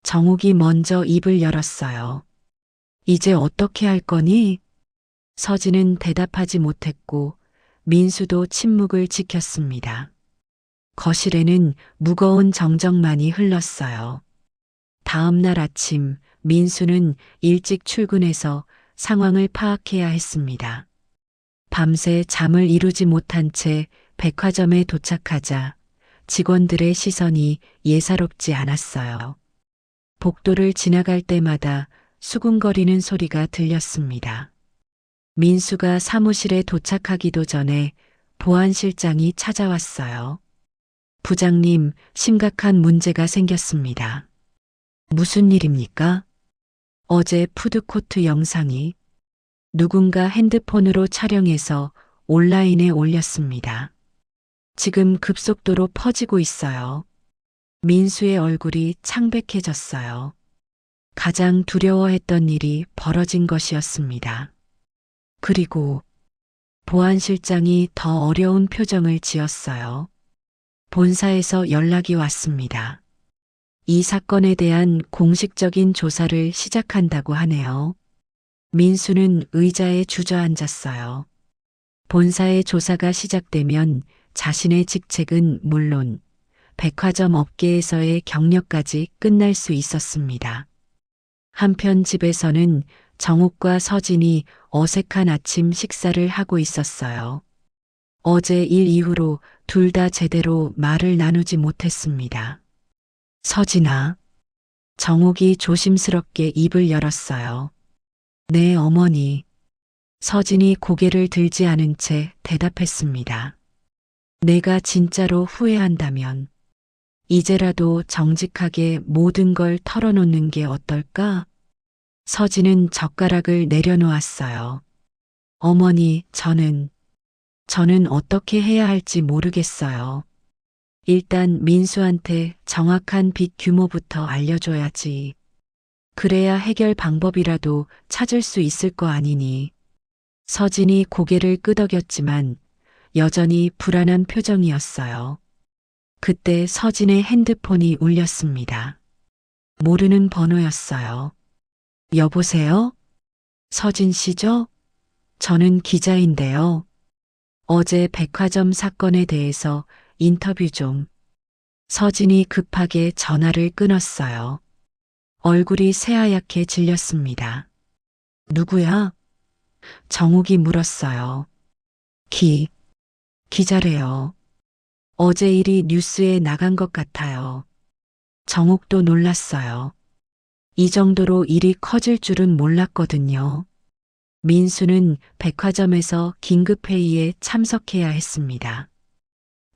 정욱이 먼저 입을 열었어요. 이제 어떻게 할 거니? 서진은 대답하지 못했고 민수도 침묵을 지켰습니다. 거실에는 무거운 정적만이 흘렀어요. 다음 날 아침 민수는 일찍 출근해서 상황을 파악해야 했습니다. 밤새 잠을 이루지 못한 채 백화점에 도착하자 직원들의 시선이 예사롭지 않았어요. 복도를 지나갈 때마다 수군거리는 소리가 들렸습니다. 민수가 사무실에 도착하기도 전에 보안실장이 찾아왔어요. 부장님, 심각한 문제가 생겼습니다. 무슨 일입니까? 어제 푸드코트 영상이 누군가 핸드폰으로 촬영해서 온라인에 올렸습니다. 지금 급속도로 퍼지고 있어요. 민수의 얼굴이 창백해졌어요. 가장 두려워했던 일이 벌어진 것이었습니다. 그리고 보안실장이 더 어려운 표정을 지었어요. 본사에서 연락이 왔습니다. 이 사건에 대한 공식적인 조사를 시작한다고 하네요. 민수는 의자에 주저앉았어요. 본사의 조사가 시작되면 자신의 직책은 물론 백화점 업계에서의 경력까지 끝날 수 있었습니다. 한편 집에서는 정욱과 서진이 어색한 아침 식사를 하고 있었어요. 어제 일 이후로 둘 다 제대로 말을 나누지 못했습니다. 서진아, 정욱이 조심스럽게 입을 열었어요. 네, 어머니. 서진이 고개를 들지 않은 채 대답했습니다. 내가 진짜로 후회한다면 이제라도 정직하게 모든 걸 털어놓는 게 어떨까? 서진은 젓가락을 내려놓았어요. 어머니, 저는 어떻게 해야 할지 모르겠어요. 일단 민수한테 정확한 빚 규모부터 알려줘야지. 그래야 해결 방법이라도 찾을 수 있을 거 아니니. 서진이 고개를 끄덕였지만 여전히 불안한 표정이었어요. 그때 서진의 핸드폰이 울렸습니다. 모르는 번호였어요. 여보세요? 서진 씨죠? 저는 기자인데요. 어제 백화점 사건에 대해서 인터뷰 좀. 서진이 급하게 전화를 끊었어요. 얼굴이 새하얗게 질렸습니다. 누구야? 정욱이 물었어요. 기자래요. 어제 일이 뉴스에 나간 것 같아요. 정욱도 놀랐어요. 이 정도로 일이 커질 줄은 몰랐거든요. 민수는 백화점에서 긴급회의에 참석해야 했습니다.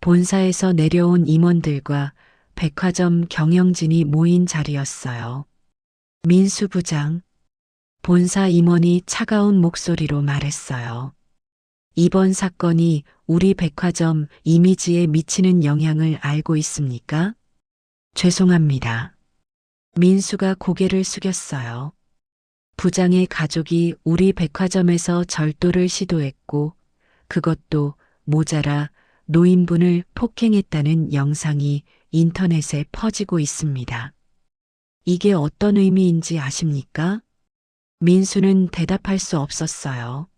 본사에서 내려온 임원들과 백화점 경영진이 모인 자리였어요. 민수 부장, 본사 임원이 차가운 목소리로 말했어요. 이번 사건이 우리 백화점 이미지에 미치는 영향을 알고 있습니까? 죄송합니다. 민수가 고개를 숙였어요. 부장의 가족이 우리 백화점에서 절도를 시도했고 그것도 모자라 노인분을 폭행했다는 영상이 인터넷에 퍼지고 있습니다. 이게 어떤 의미인지 아십니까? 민수는 대답할 수 없었어요.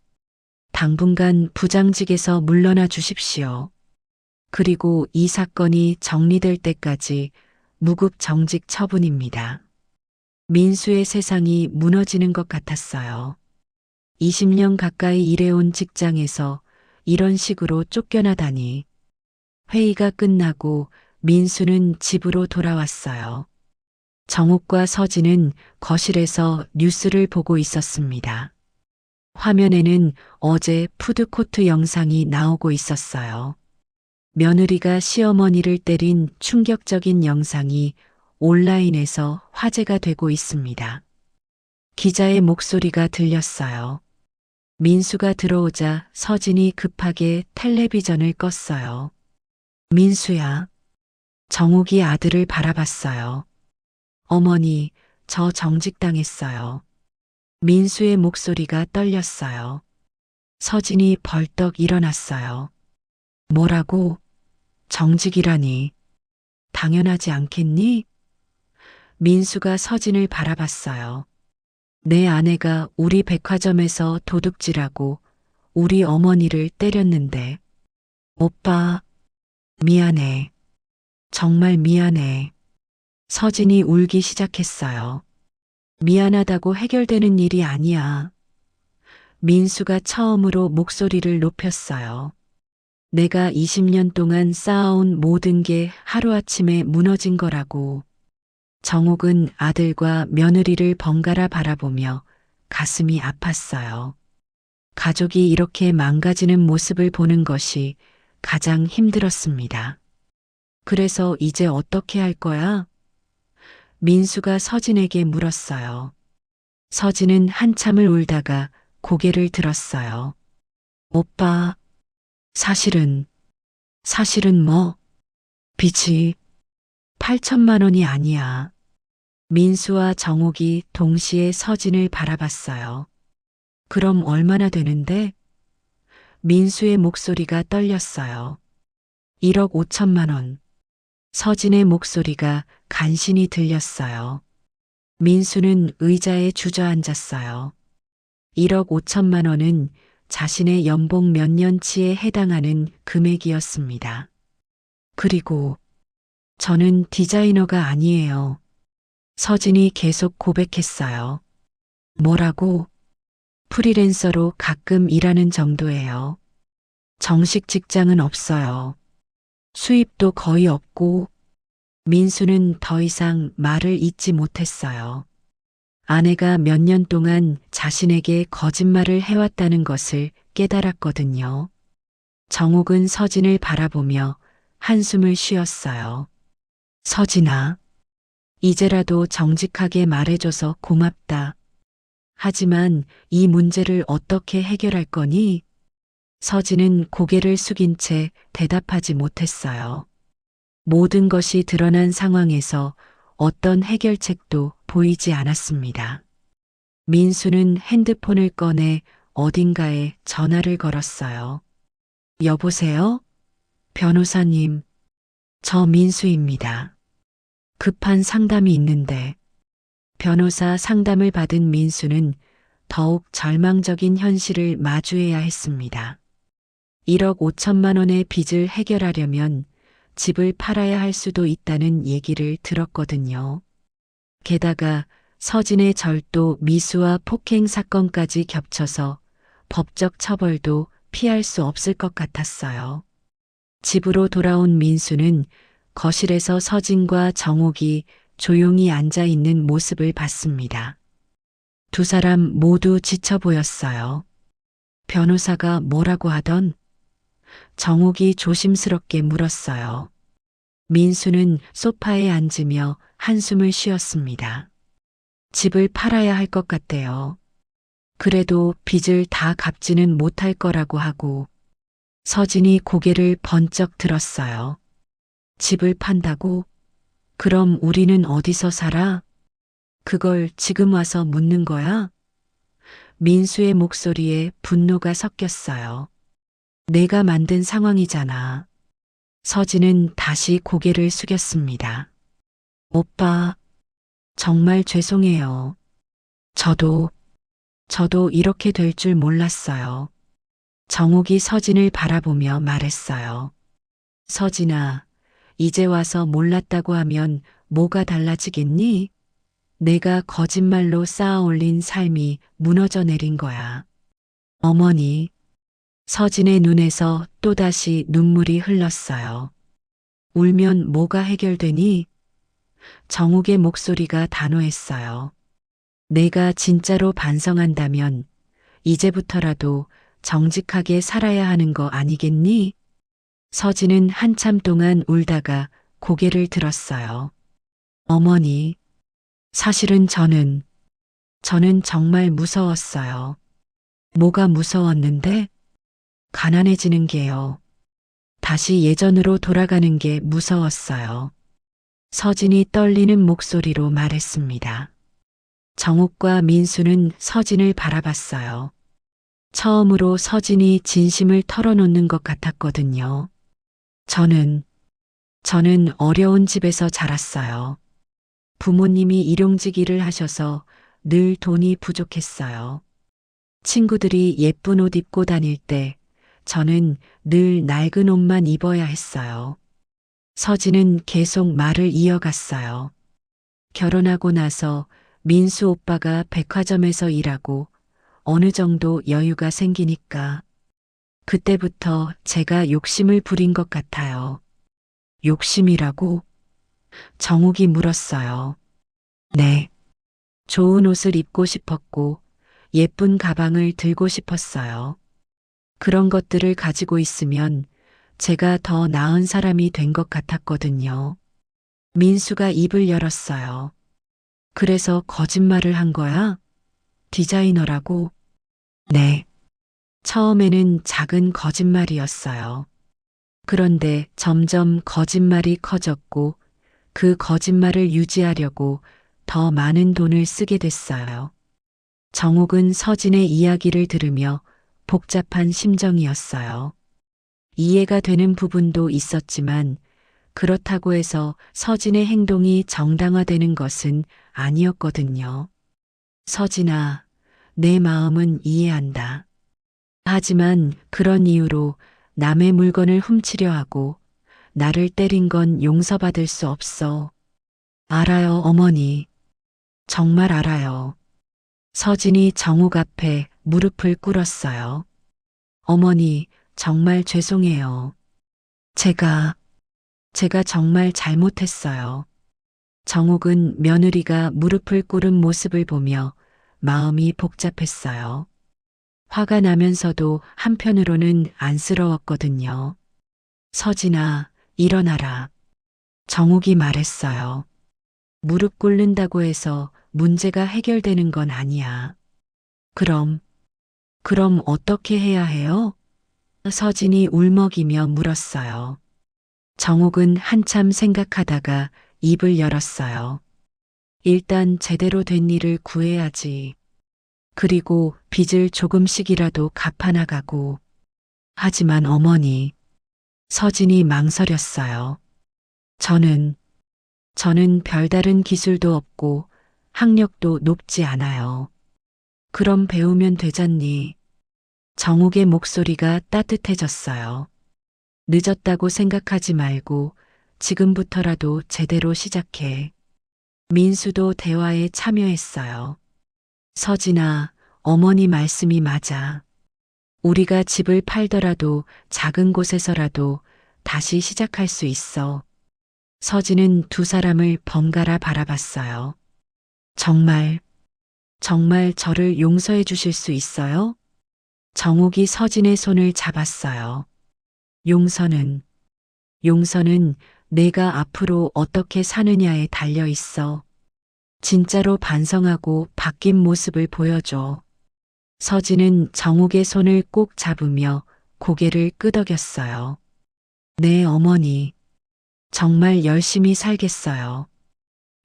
당분간 부장직에서 물러나 주십시오. 그리고 이 사건이 정리될 때까지 무급 정직 처분입니다. 민수의 세상이 무너지는 것 같았어요. 20년 가까이 일해온 직장에서 이런 식으로 쫓겨나다니. 회의가 끝나고 민수는 집으로 돌아왔어요. 정욱과 서진은 거실에서 뉴스를 보고 있었습니다. 화면에는 어제 푸드코트 영상이 나오고 있었어요. 며느리가 시어머니를 때린 충격적인 영상이 온라인에서 화제가 되고 있습니다. 기자의 목소리가 들렸어요. 민수가 들어오자 서진이 급하게 텔레비전을 껐어요. 민수야. 정욱이 아들을 바라봤어요. 어머니, 저 정직당했어요. 민수의 목소리가 떨렸어요. 서진이 벌떡 일어났어요. 뭐라고? 정직이라니. 당연하지 않겠니? 민수가 서진을 바라봤어요. 내 아내가 우리 백화점에서 도둑질하고 우리 어머니를 때렸는데. 오빠, 미안해. 정말 미안해. 서진이 울기 시작했어요. 미안하다고 해결되는 일이 아니야. 민수가 처음으로 목소리를 높였어요. 내가 20년 동안 쌓아온 모든 게 하루아침에 무너진 거라고. 정욱은 아들과 며느리를 번갈아 바라보며 가슴이 아팠어요. 가족이 이렇게 망가지는 모습을 보는 것이 가장 힘들었습니다. 그래서 이제 어떻게 할 거야? 민수가 서진에게 물었어요. 서진은 한참을 울다가 고개를 들었어요. 오빠, 사실은 뭐? 빚이 8천만 원이 아니야. 민수와 정욱이 동시에 서진을 바라봤어요. 그럼 얼마나 되는데? 민수의 목소리가 떨렸어요. 1억 5천만 원. 서진의 목소리가 간신히 들렸어요. 민수는 의자에 주저앉았어요. 1억 5천만 원은 자신의 연봉 몇 년치에 해당하는 금액이었습니다. 그리고 저는 디자이너가 아니에요. 서진이 계속 고백했어요. 뭐라고? 프리랜서로 가끔 일하는 정도예요. 정식 직장은 없어요. 수입도 거의 없고. 민수는 더 이상 말을 잇지 못했어요. 아내가 몇 년 동안 자신에게 거짓말을 해왔다는 것을 깨달았거든요. 정욱은 서진을 바라보며 한숨을 쉬었어요. 서진아, 이제라도 정직하게 말해줘서 고맙다. 하지만 이 문제를 어떻게 해결할 거니? 서진은 고개를 숙인 채 대답하지 못했어요. 모든 것이 드러난 상황에서 어떤 해결책도 보이지 않았습니다. 민수는 핸드폰을 꺼내 어딘가에 전화를 걸었어요. 여보세요? 변호사님, 저 민수입니다. 급한 상담이 있는데. 변호사 상담을 받은 민수는 더욱 절망적인 현실을 마주해야 했습니다. 1억 5천만 원의 빚을 해결하려면 집을 팔아야 할 수도 있다는 얘기를 들었거든요. 게다가 서진의 절도 미수와 폭행 사건까지 겹쳐서 법적 처벌도 피할 수 없을 것 같았어요. 집으로 돌아온 민수는 거실에서 서진과 정욱이 조용히 앉아 있는 모습을 봤습니다. 두 사람 모두 지쳐 보였어요. 변호사가 뭐라고 하던? 정욱이 조심스럽게 물었어요. 민수는 소파에 앉으며 한숨을 쉬었습니다. 집을 팔아야 할 것 같대요. 그래도 빚을 다 갚지는 못할 거라고 하고. 서진이 고개를 번쩍 들었어요. 집을 판다고? 그럼 우리는 어디서 살아? 그걸 지금 와서 묻는 거야? 민수의 목소리에 분노가 섞였어요. 내가 만든 상황이잖아. 서진은 다시 고개를 숙였습니다. 오빠, 정말 죄송해요. 저도, 저도 이렇게 될 줄 몰랐어요. 정욱이 서진을 바라보며 말했어요. 서진아, 이제 와서 몰랐다고 하면 뭐가 달라지겠니? 내가 거짓말로 쌓아 올린 삶이 무너져 내린 거야. 어머니, 서진의 눈에서 또다시 눈물이 흘렀어요. 울면 뭐가 해결되니? 정욱의 목소리가 단호했어요. 내가 진짜로 반성한다면 이제부터라도 정직하게 살아야 하는 거 아니겠니? 서진은 한참 동안 울다가 고개를 들었어요. 어머니, 사실은 저는 정말 무서웠어요. 뭐가 무서웠는데? 가난해지는 게요. 다시 예전으로 돌아가는 게 무서웠어요. 서진이 떨리는 목소리로 말했습니다. 정욱과 민수는 서진을 바라봤어요. 처음으로 서진이 진심을 털어놓는 것 같았거든요. 저는 어려운 집에서 자랐어요. 부모님이 일용직 일을 하셔서 늘 돈이 부족했어요. 친구들이 예쁜 옷 입고 다닐 때 저는 늘 낡은 옷만 입어야 했어요. 서진은 계속 말을 이어갔어요. 결혼하고 나서 민수 오빠가 백화점에서 일하고 어느 정도 여유가 생기니까 그때부터 제가 욕심을 부린 것 같아요. 욕심이라고? 정욱이 물었어요. 네. 좋은 옷을 입고 싶었고 예쁜 가방을 들고 싶었어요. 그런 것들을 가지고 있으면 제가 더 나은 사람이 된 것 같았거든요. 민수가 입을 열었어요. 그래서 거짓말을 한 거야? 디자이너라고? 네. 처음에는 작은 거짓말이었어요. 그런데 점점 거짓말이 커졌고 그 거짓말을 유지하려고 더 많은 돈을 쓰게 됐어요. 정욱은 서진의 이야기를 들으며 복잡한 심정이었어요. 이해가 되는 부분도 있었지만 그렇다고 해서 서진의 행동이 정당화되는 것은 아니었거든요. 서진아, 내 마음은 이해한다. 하지만 그런 이유로 남의 물건을 훔치려 하고 나를 때린 건 용서받을 수 없어. 알아요, 어머니. 정말 알아요. 서진이 정욱 앞에 무릎을 꿇었어요. 어머니, 정말 죄송해요. 제가 정말 잘못했어요. 정욱은 며느리가 무릎을 꿇은 모습을 보며 마음이 복잡했어요. 화가 나면서도 한편으로는 안쓰러웠거든요. 서진아, 일어나라. 정욱이 말했어요. 무릎 꿇는다고 해서 문제가 해결되는 건 아니야. 그럼 어떻게 해야 해요? 서진이 울먹이며 물었어요. 정욱은 한참 생각하다가 입을 열었어요. 일단 제대로 된 일을 구해야지. 그리고 빚을 조금씩이라도 갚아나가고. 하지만 어머니, 서진이 망설였어요. 저는 별다른 기술도 없고 학력도 높지 않아요. 그럼 배우면 되잖니. 정욱의 목소리가 따뜻해졌어요. 늦었다고 생각하지 말고 지금부터라도 제대로 시작해. 민수도 대화에 참여했어요. 서진아, 어머니 말씀이 맞아. 우리가 집을 팔더라도 작은 곳에서라도 다시 시작할 수 있어. 서진은 두 사람을 번갈아 바라봤어요. 정말 저를 용서해 주실 수 있어요? 정욱이 서진의 손을 잡았어요. 용서는 내가 앞으로 어떻게 사느냐에 달려 있어. 진짜로 반성하고 바뀐 모습을 보여줘. 서진은 정욱의 손을 꼭 잡으며 고개를 끄덕였어요. 네, 어머니. 정말 열심히 살겠어요.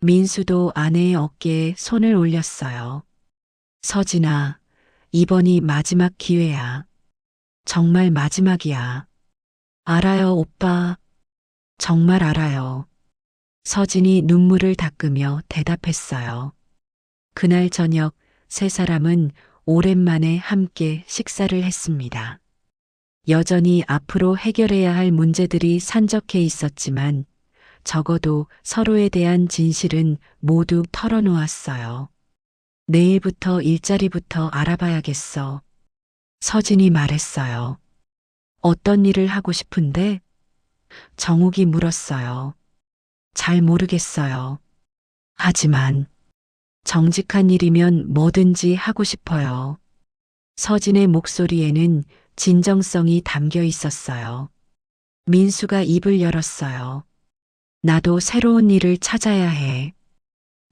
민수도 아내의 어깨에 손을 올렸어요. 서진아, 이번이 마지막 기회야. 정말 마지막이야. 알아요, 오빠. 정말 알아요. 서진이 눈물을 닦으며 대답했어요. 그날 저녁 세 사람은 오랜만에 함께 식사를 했습니다. 여전히 앞으로 해결해야 할 문제들이 산적해 있었지만 적어도 서로에 대한 진실은 모두 털어놓았어요. 내일부터 일자리부터 알아봐야겠어. 서진이 말했어요. 어떤 일을 하고 싶은데? 정욱이 물었어요. 잘 모르겠어요. 하지만 정직한 일이면 뭐든지 하고 싶어요. 서진의 목소리에는 진정성이 담겨 있었어요. 민수가 입을 열었어요. 나도 새로운 일을 찾아야 해.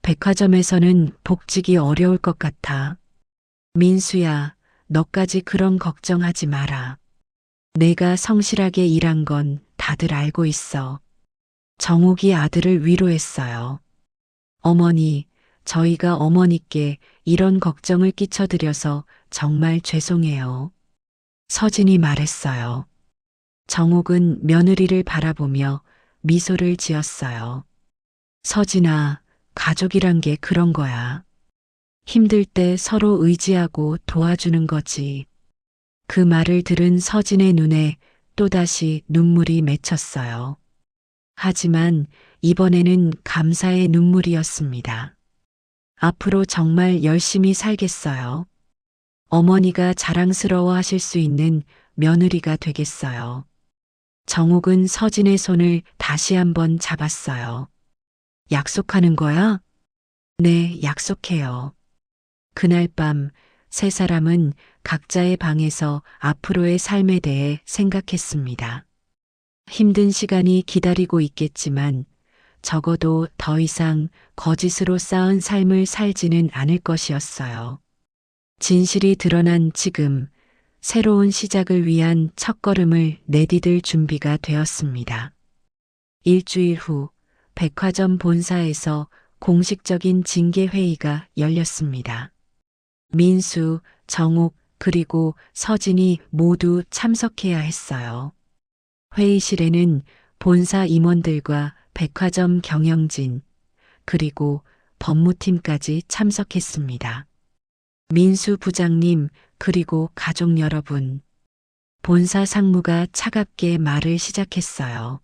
백화점에서는 복직이 어려울 것 같아. 민수야, 너까지 그런 걱정하지 마라. 내가 성실하게 일한 건 다들 알고 있어. 정욱이 아들을 위로했어요. 어머니, 저희가 어머니께 이런 걱정을 끼쳐드려서 정말 죄송해요. 서진이 말했어요. 정욱은 며느리를 바라보며 미소를 지었어요. 서진아, 가족이란 게 그런 거야. 힘들 때 서로 의지하고 도와주는 거지. 그 말을 들은 서진의 눈에 또다시 눈물이 맺혔어요. 하지만 이번에는 감사의 눈물이었습니다. 앞으로 정말 열심히 살겠어요. 어머니가 자랑스러워 하실 수 있는 며느리가 되겠어요. 정욱은 서진의 손을 다시 한번 잡았어요. 약속하는 거야? 네, 약속해요. 그날 밤 세 사람은 각자의 방에서 앞으로의 삶에 대해 생각했습니다. 힘든 시간이 기다리고 있겠지만 적어도 더 이상 거짓으로 쌓은 삶을 살지는 않을 것이었어요. 진실이 드러난 지금 새로운 시작을 위한 첫걸음을 내디딜 준비가 되었습니다. 일주일 후 백화점 본사에서 공식적인 징계 회의가 열렸습니다. 민수, 정욱, 그리고 서진이 모두 참석해야 했어요. 회의실에는 본사 임원들과 백화점 경영진, 그리고 법무팀까지 참석했습니다. 민수 부장님, 그리고 가족 여러분. 본사 상무가 차갑게 말을 시작했어요.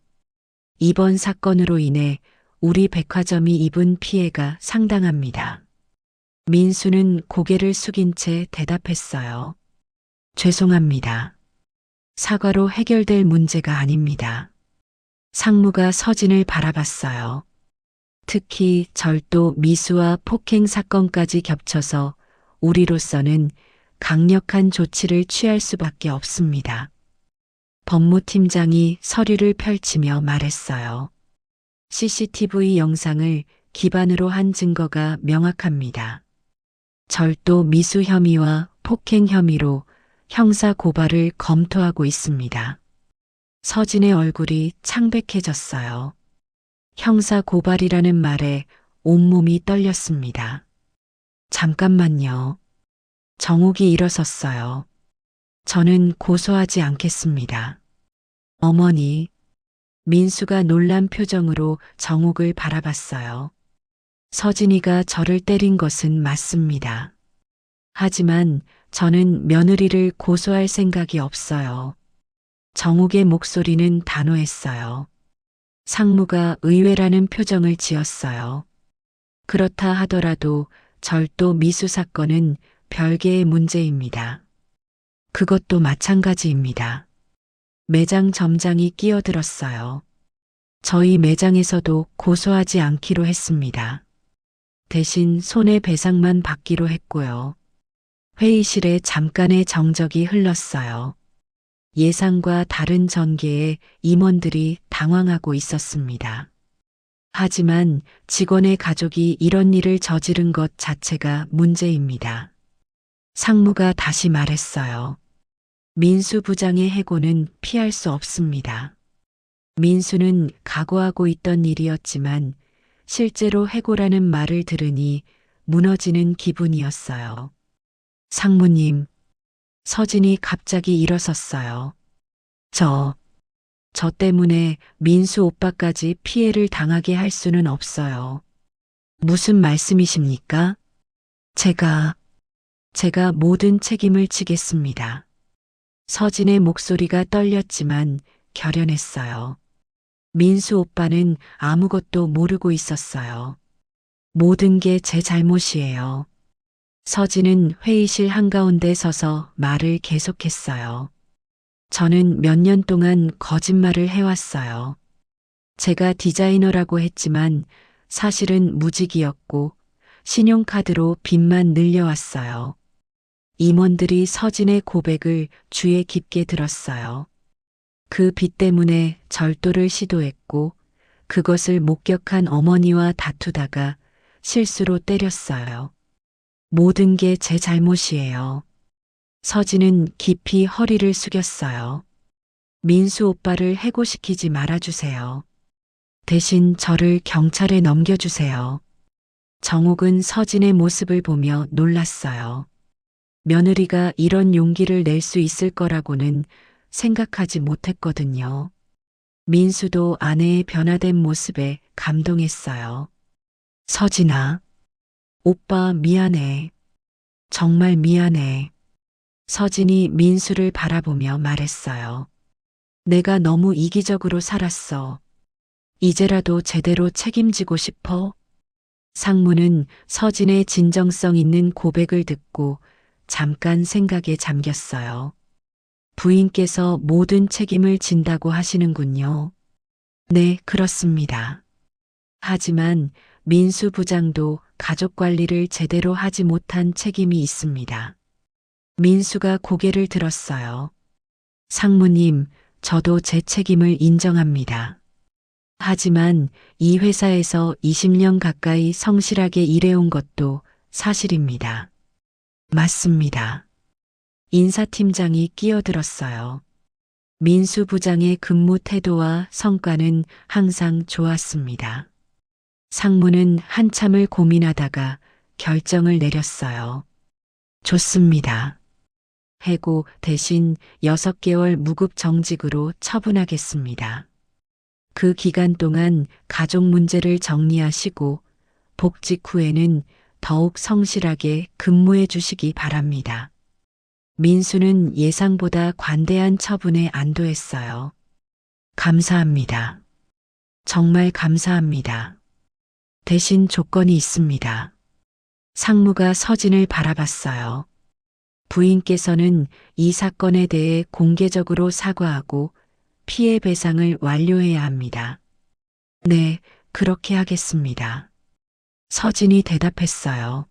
이번 사건으로 인해 우리 백화점이 입은 피해가 상당합니다. 민수는 고개를 숙인 채 대답했어요. 죄송합니다. 사과로 해결될 문제가 아닙니다. 상무가 서진을 바라봤어요. 특히 절도 미수와 폭행 사건까지 겹쳐서 우리로서는 강력한 조치를 취할 수밖에 없습니다. 법무팀장이 서류를 펼치며 말했어요. CCTV 영상을 기반으로 한 증거가 명확합니다. 절도 미수 혐의와 폭행 혐의로 형사 고발을 검토하고 있습니다. 서진의 얼굴이 창백해졌어요. 형사 고발이라는 말에 온몸이 떨렸습니다. 잠깐만요. 정욱이 일어섰어요. 저는 고소하지 않겠습니다. 어머니, 민수가 놀란 표정으로 정욱을 바라봤어요. 서진이가 저를 때린 것은 맞습니다. 하지만 저는 며느리를 고소할 생각이 없어요. 정욱의 목소리는 단호했어요. 상무가 의외라는 표정을 지었어요. 그렇다 하더라도 절도 미수 사건은 별개의 문제입니다. 그것도 마찬가지입니다. 매장 점장이 끼어들었어요. 저희 매장에서도 고소하지 않기로 했습니다. 대신 손해배상만 받기로 했고요. 회의실에 잠깐의 정적이 흘렀어요. 예상과 다른 전개에 임원들이 당황하고 있었습니다. 하지만 직원의 가족이 이런 일을 저지른 것 자체가 문제입니다. 상무가 다시 말했어요. 민수 부장의 해고는 피할 수 없습니다. 민수는 각오하고 있던 일이었지만 실제로 해고라는 말을 들으니 무너지는 기분이었어요. 상무님, 서진이 갑자기 일어섰어요. 저 저 때문에 민수 오빠까지 피해를 당하게 할 수는 없어요. 무슨 말씀이십니까? 제가 모든 책임을 지겠습니다. 서진의 목소리가 떨렸지만 결연했어요. 민수 오빠는 아무것도 모르고 있었어요. 모든 게 제 잘못이에요. 서진은 회의실 한가운데 서서 말을 계속했어요. 저는 몇 년 동안 거짓말을 해왔어요. 제가 디자이너라고 했지만 사실은 무직이었고 신용카드로 빚만 늘려왔어요. 임원들이 서진의 고백을 주에 깊게 들었어요. 그 빚 때문에 절도를 시도했고 그것을 목격한 어머니와 다투다가 실수로 때렸어요. 모든 게 제 잘못이에요. 서진은 깊이 허리를 숙였어요. 민수 오빠를 해고시키지 말아주세요. 대신 저를 경찰에 넘겨주세요. 정옥은 서진의 모습을 보며 놀랐어요. 며느리가 이런 용기를 낼 수 있을 거라고는 생각하지 못했거든요. 민수도 아내의 변화된 모습에 감동했어요. 서진아, 오빠 미안해. 정말 미안해. 서진이 민수를 바라보며 말했어요. 내가 너무 이기적으로 살았어. 이제라도 제대로 책임지고 싶어. 상무는 서진의 진정성 있는 고백을 듣고 잠깐 생각에 잠겼어요. 부인께서 모든 책임을 진다고 하시는군요. 네, 그렇습니다. 하지만 민수 부장도 가족 관리를 제대로 하지 못한 책임이 있습니다. 민수가 고개를 들었어요. 상무님, 저도 제 책임을 인정합니다. 하지만 이 회사에서 20년 가까이 성실하게 일해온 것도 사실입니다. 맞습니다. 인사팀장이 끼어들었어요. 민수 부장의 근무 태도와 성과는 항상 좋았습니다. 상무는 한참을 고민하다가 결정을 내렸어요. 좋습니다. 해고 대신 6개월 무급 정직으로 처분하겠습니다. 그 기간 동안 가족 문제를 정리하시고 복직 후에는 더욱 성실하게 근무해 주시기 바랍니다. 민수는 예상보다 관대한 처분에 안도했어요. 감사합니다. 정말 감사합니다. 대신 조건이 있습니다. 상무가 서진을 바라봤어요. 부인께서는 이 사건에 대해 공개적으로 사과하고 피해 배상을 완료해야 합니다. 네, 그렇게 하겠습니다. 서진이 대답했어요.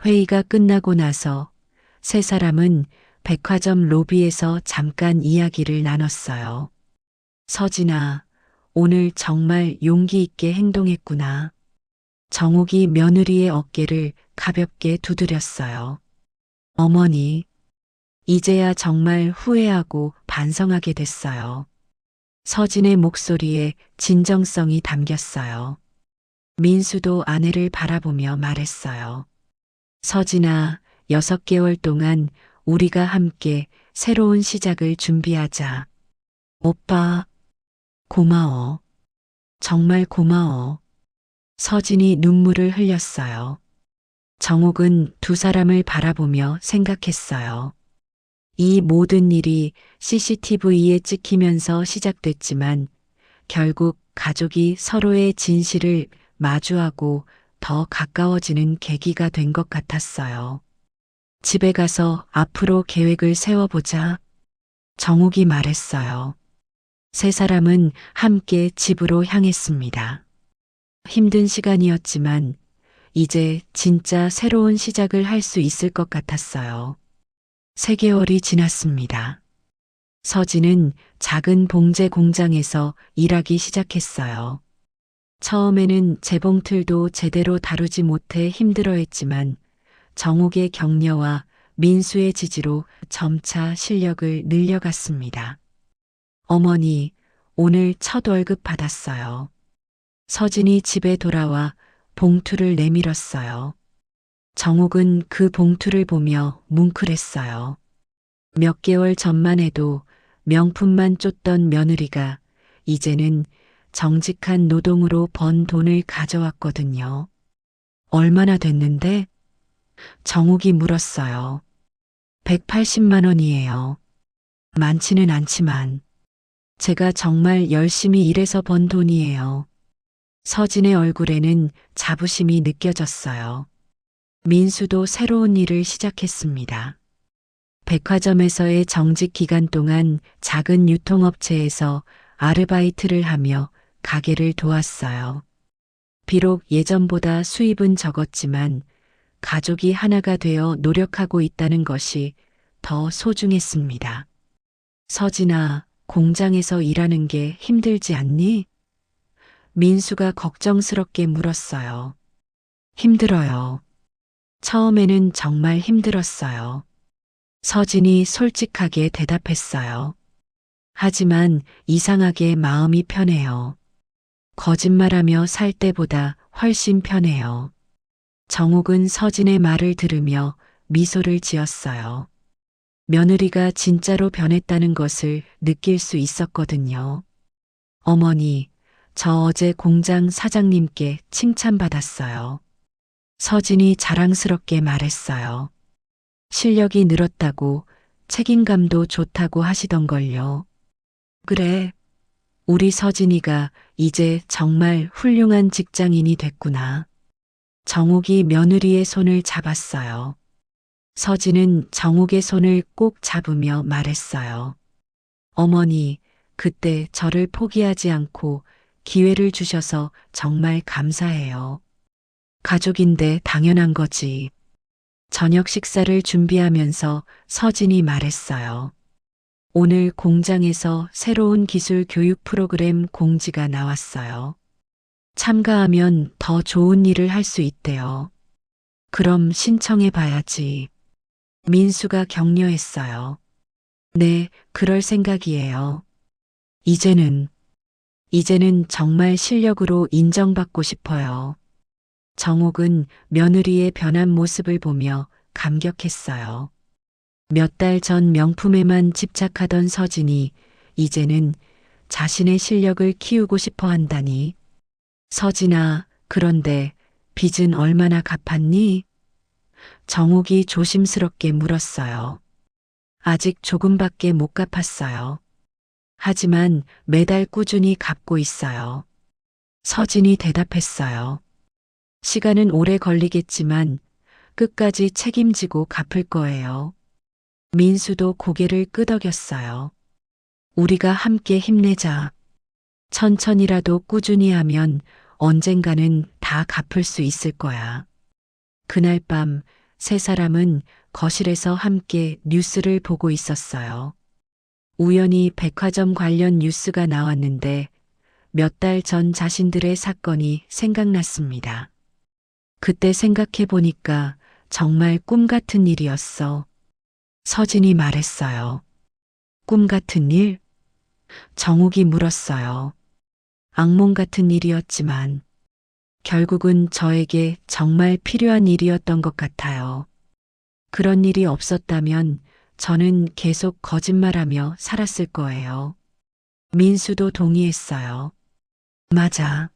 회의가 끝나고 나서 세 사람은 백화점 로비에서 잠깐 이야기를 나눴어요. 서진아, 오늘 정말 용기 있게 행동했구나. 정옥이 며느리의 어깨를 가볍게 두드렸어요. 어머니, 이제야 정말 후회하고 반성하게 됐어요. 서진의 목소리에 진정성이 담겼어요. 민수도 아내를 바라보며 말했어요. 서진아, 6개월 동안 우리가 함께 새로운 시작을 준비하자. 오빠, 고마워. 정말 고마워. 서진이 눈물을 흘렸어요. 정옥은 두 사람을 바라보며 생각했어요. 이 모든 일이 CCTV에 찍히면서 시작됐지만 결국 가족이 서로의 진실을 마주하고 더 가까워지는 계기가 된 것 같았어요. 집에 가서 앞으로 계획을 세워보자. 정옥이 말했어요. 세 사람은 함께 집으로 향했습니다. 힘든 시간이었지만 이제 진짜 새로운 시작을 할 수 있을 것 같았어요. 3개월이 지났습니다. 서진은 작은 봉제 공장에서 일하기 시작했어요. 처음에는 재봉틀도 제대로 다루지 못해 힘들어했지만 정옥의 격려와 민수의 지지로 점차 실력을 늘려갔습니다. 어머니, 오늘 첫 월급 받았어요. 서진이 집에 돌아와 봉투를 내밀었어요. 정옥은 그 봉투를 보며 뭉클했어요. 몇 개월 전만 해도 명품만 쫓던 며느리가 이제는 정직한 노동으로 번 돈을 가져왔거든요. 얼마나 됐는데? 정욱이 물었어요. 180만 원이에요. 많지는 않지만 제가 정말 열심히 일해서 번 돈이에요. 서진의 얼굴에는 자부심이 느껴졌어요. 민수도 새로운 일을 시작했습니다. 백화점에서의 정직 기간 동안 작은 유통업체에서 아르바이트를 하며 가게를 도왔어요. 비록 예전보다 수입은 적었지만 가족이 하나가 되어 노력하고 있다는 것이 더 소중했습니다. 서진아, 공장에서 일하는 게 힘들지 않니? 민수가 걱정스럽게 물었어요. 힘들어요. 처음에는 정말 힘들었어요. 서진이 솔직하게 대답했어요. 하지만 이상하게 마음이 편해요. 거짓말하며 살 때보다 훨씬 편해요. 정욱은 서진의 말을 들으며 미소를 지었어요. 며느리가 진짜로 변했다는 것을 느낄 수 있었거든요. 어머니, 저 어제 공장 사장님께 칭찬받았어요. 서진이 자랑스럽게 말했어요. 실력이 늘었다고 책임감도 좋다고 하시던걸요. 그래, 우리 서진이가 이제 정말 훌륭한 직장인이 됐구나. 정욱이 며느리의 손을 잡았어요. 서진은 정욱의 손을 꼭 잡으며 말했어요. 어머니, 그때 저를 포기하지 않고 기회를 주셔서 정말 감사해요. 가족인데 당연한 거지. 저녁 식사를 준비하면서 서진이 말했어요. 오늘 공장에서 새로운 기술 교육 프로그램 공지가 나왔어요. 참가하면 더 좋은 일을 할 수 있대요. 그럼 신청해 봐야지. 민수가 격려했어요. 네, 그럴 생각이에요. 이제는 정말 실력으로 인정받고 싶어요. 정욱은 며느리의 변한 모습을 보며 감격했어요. 몇 달 전 명품에만 집착하던 서진이 이제는 자신의 실력을 키우고 싶어 한다니. 서진아, 그런데 빚은 얼마나 갚았니? 정욱이 조심스럽게 물었어요. 아직 조금밖에 못 갚았어요. 하지만 매달 꾸준히 갚고 있어요. 서진이 대답했어요. 시간은 오래 걸리겠지만 끝까지 책임지고 갚을 거예요. 민수도 고개를 끄덕였어요. 우리가 함께 힘내자. 천천히라도 꾸준히 하면 언젠가는 다 갚을 수 있을 거야. 그날 밤 세 사람은 거실에서 함께 뉴스를 보고 있었어요. 우연히 백화점 관련 뉴스가 나왔는데 몇 달 전 자신들의 사건이 생각났습니다. 그때 생각해 보니까 정말 꿈 같은 일이었어. 서진이 말했어요. 꿈 같은 일? 정욱이 물었어요. 악몽 같은 일이었지만 결국은 저에게 정말 필요한 일이었던 것 같아요. 그런 일이 없었다면 저는 계속 거짓말하며 살았을 거예요. 민수도 동의했어요. 맞아.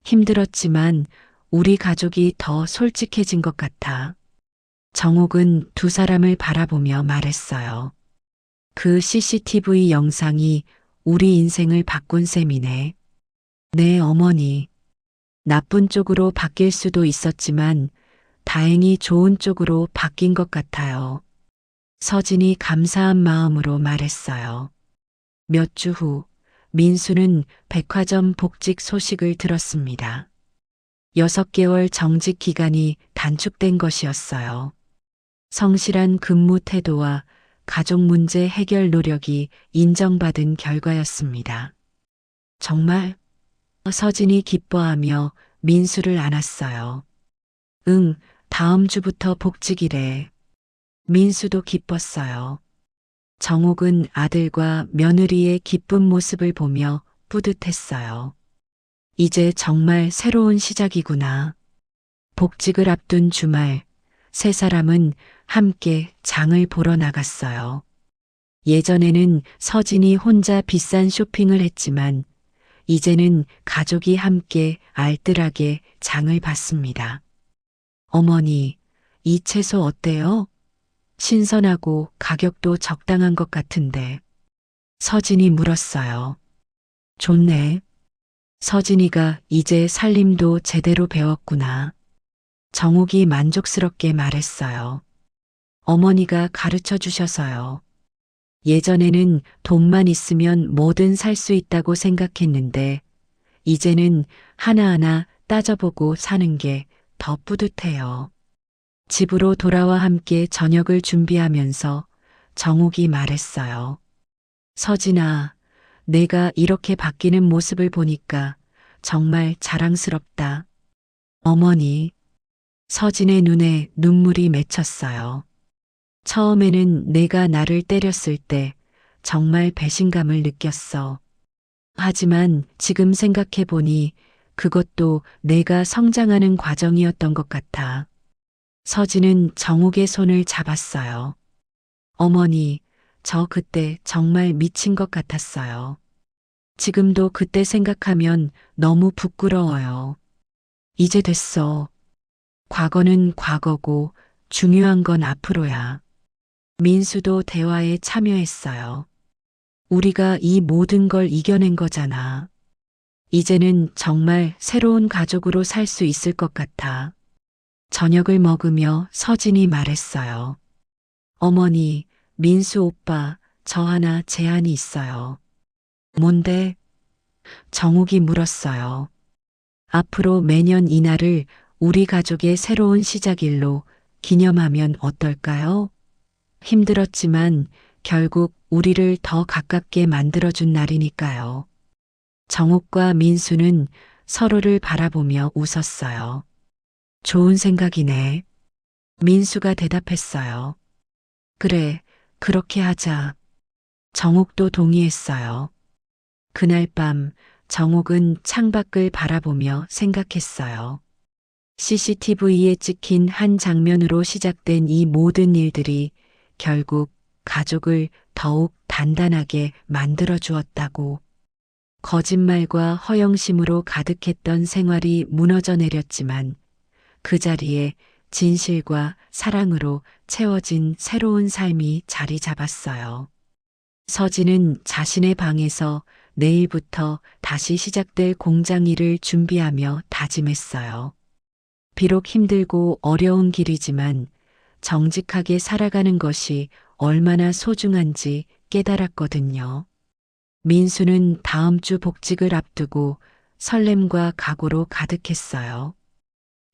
힘들었지만 우리 가족이 더 솔직해진 것 같아. 정욱은 두 사람을 바라보며 말했어요. 그 CCTV 영상이 우리 인생을 바꾼 셈이네. 네, 어머니. 나쁜 쪽으로 바뀔 수도 있었지만 다행히 좋은 쪽으로 바뀐 것 같아요. 서진이 감사한 마음으로 말했어요. 몇 주 후 민수는 백화점 복직 소식을 들었습니다. 6개월 정직 기간이 단축된 것이었어요. 성실한 근무 태도와 가족 문제 해결 노력이 인정받은 결과였습니다. 정말? 서진이 기뻐하며 민수를 안았어요. 응, 다음 주부터 복직이래. 민수도 기뻤어요. 정욱은 아들과 며느리의 기쁜 모습을 보며 뿌듯했어요. 이제 정말 새로운 시작이구나. 복직을 앞둔 주말, 세 사람은 함께 장을 보러 나갔어요. 예전에는 서진이 혼자 비싼 쇼핑을 했지만 이제는 가족이 함께 알뜰하게 장을 봤습니다. 어머니, 이 채소 어때요? 신선하고 가격도 적당한 것 같은데. 서진이 물었어요. 좋네. 서진이가 이제 살림도 제대로 배웠구나. 정욱이 만족스럽게 말했어요. 어머니가 가르쳐 주셔서요. 예전에는 돈만 있으면 뭐든 살 수 있다고 생각했는데, 이제는 하나하나 따져보고 사는 게 더 뿌듯해요. 집으로 돌아와 함께 저녁을 준비하면서 정욱이 말했어요. 서진아, 내가 이렇게 바뀌는 모습을 보니까 정말 자랑스럽다. 어머니, 서진의 눈에 눈물이 맺혔어요. 처음에는 내가 나를 때렸을 때 정말 배신감을 느꼈어. 하지만 지금 생각해 보니 그것도 내가 성장하는 과정이었던 것 같아. 서진은 정욱의 손을 잡았어요. 어머니, 저 그때 정말 미친 것 같았어요. 지금도 그때 생각하면 너무 부끄러워요. 이제 됐어. 과거는 과거고 중요한 건 앞으로야. 민수도 대화에 참여했어요. 우리가 이 모든 걸 이겨낸 거잖아. 이제는 정말 새로운 가족으로 살 수 있을 것 같아. 저녁을 먹으며 서진이 말했어요. 어머니, 민수 오빠, 저 하나 제안이 있어요. 뭔데? 정욱이 물었어요. 앞으로 매년 이날을 우리 가족의 새로운 시작일로 기념하면 어떨까요? 힘들었지만 결국 우리를 더 가깝게 만들어준 날이니까요. 정욱과 민수는 서로를 바라보며 웃었어요. 좋은 생각이네. 민수가 대답했어요. 그래, 그렇게 하자. 정욱도 동의했어요. 그날 밤 정욱은 창밖을 바라보며 생각했어요. CCTV에 찍힌 한 장면으로 시작된 이 모든 일들이 결국 가족을 더욱 단단하게 만들어 주었다고. 거짓말과 허영심으로 가득했던 생활이 무너져 내렸지만 그 자리에 진실과 사랑으로 채워진 새로운 삶이 자리 잡았어요. 서진은 자신의 방에서 내일부터 다시 시작될 공장 일을 준비하며 다짐했어요. 비록 힘들고 어려운 길이지만 정직하게 살아가는 것이 얼마나 소중한지 깨달았거든요. 민수는 다음 주 복직을 앞두고 설렘과 각오로 가득했어요.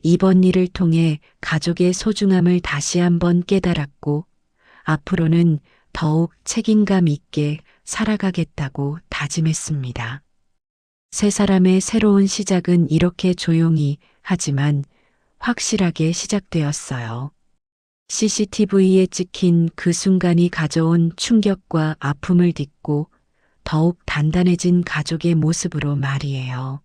이번 일을 통해 가족의 소중함을 다시 한번 깨달았고 앞으로는 더욱 책임감 있게 살아가겠다고 다짐했습니다. 세 사람의 새로운 시작은 이렇게 조용히 하지만 확실하게 시작되었어요. CCTV에 찍힌 그 순간이 가져온 충격과 아픔을 딛고 더욱 단단해진 가족의 모습으로 말이에요.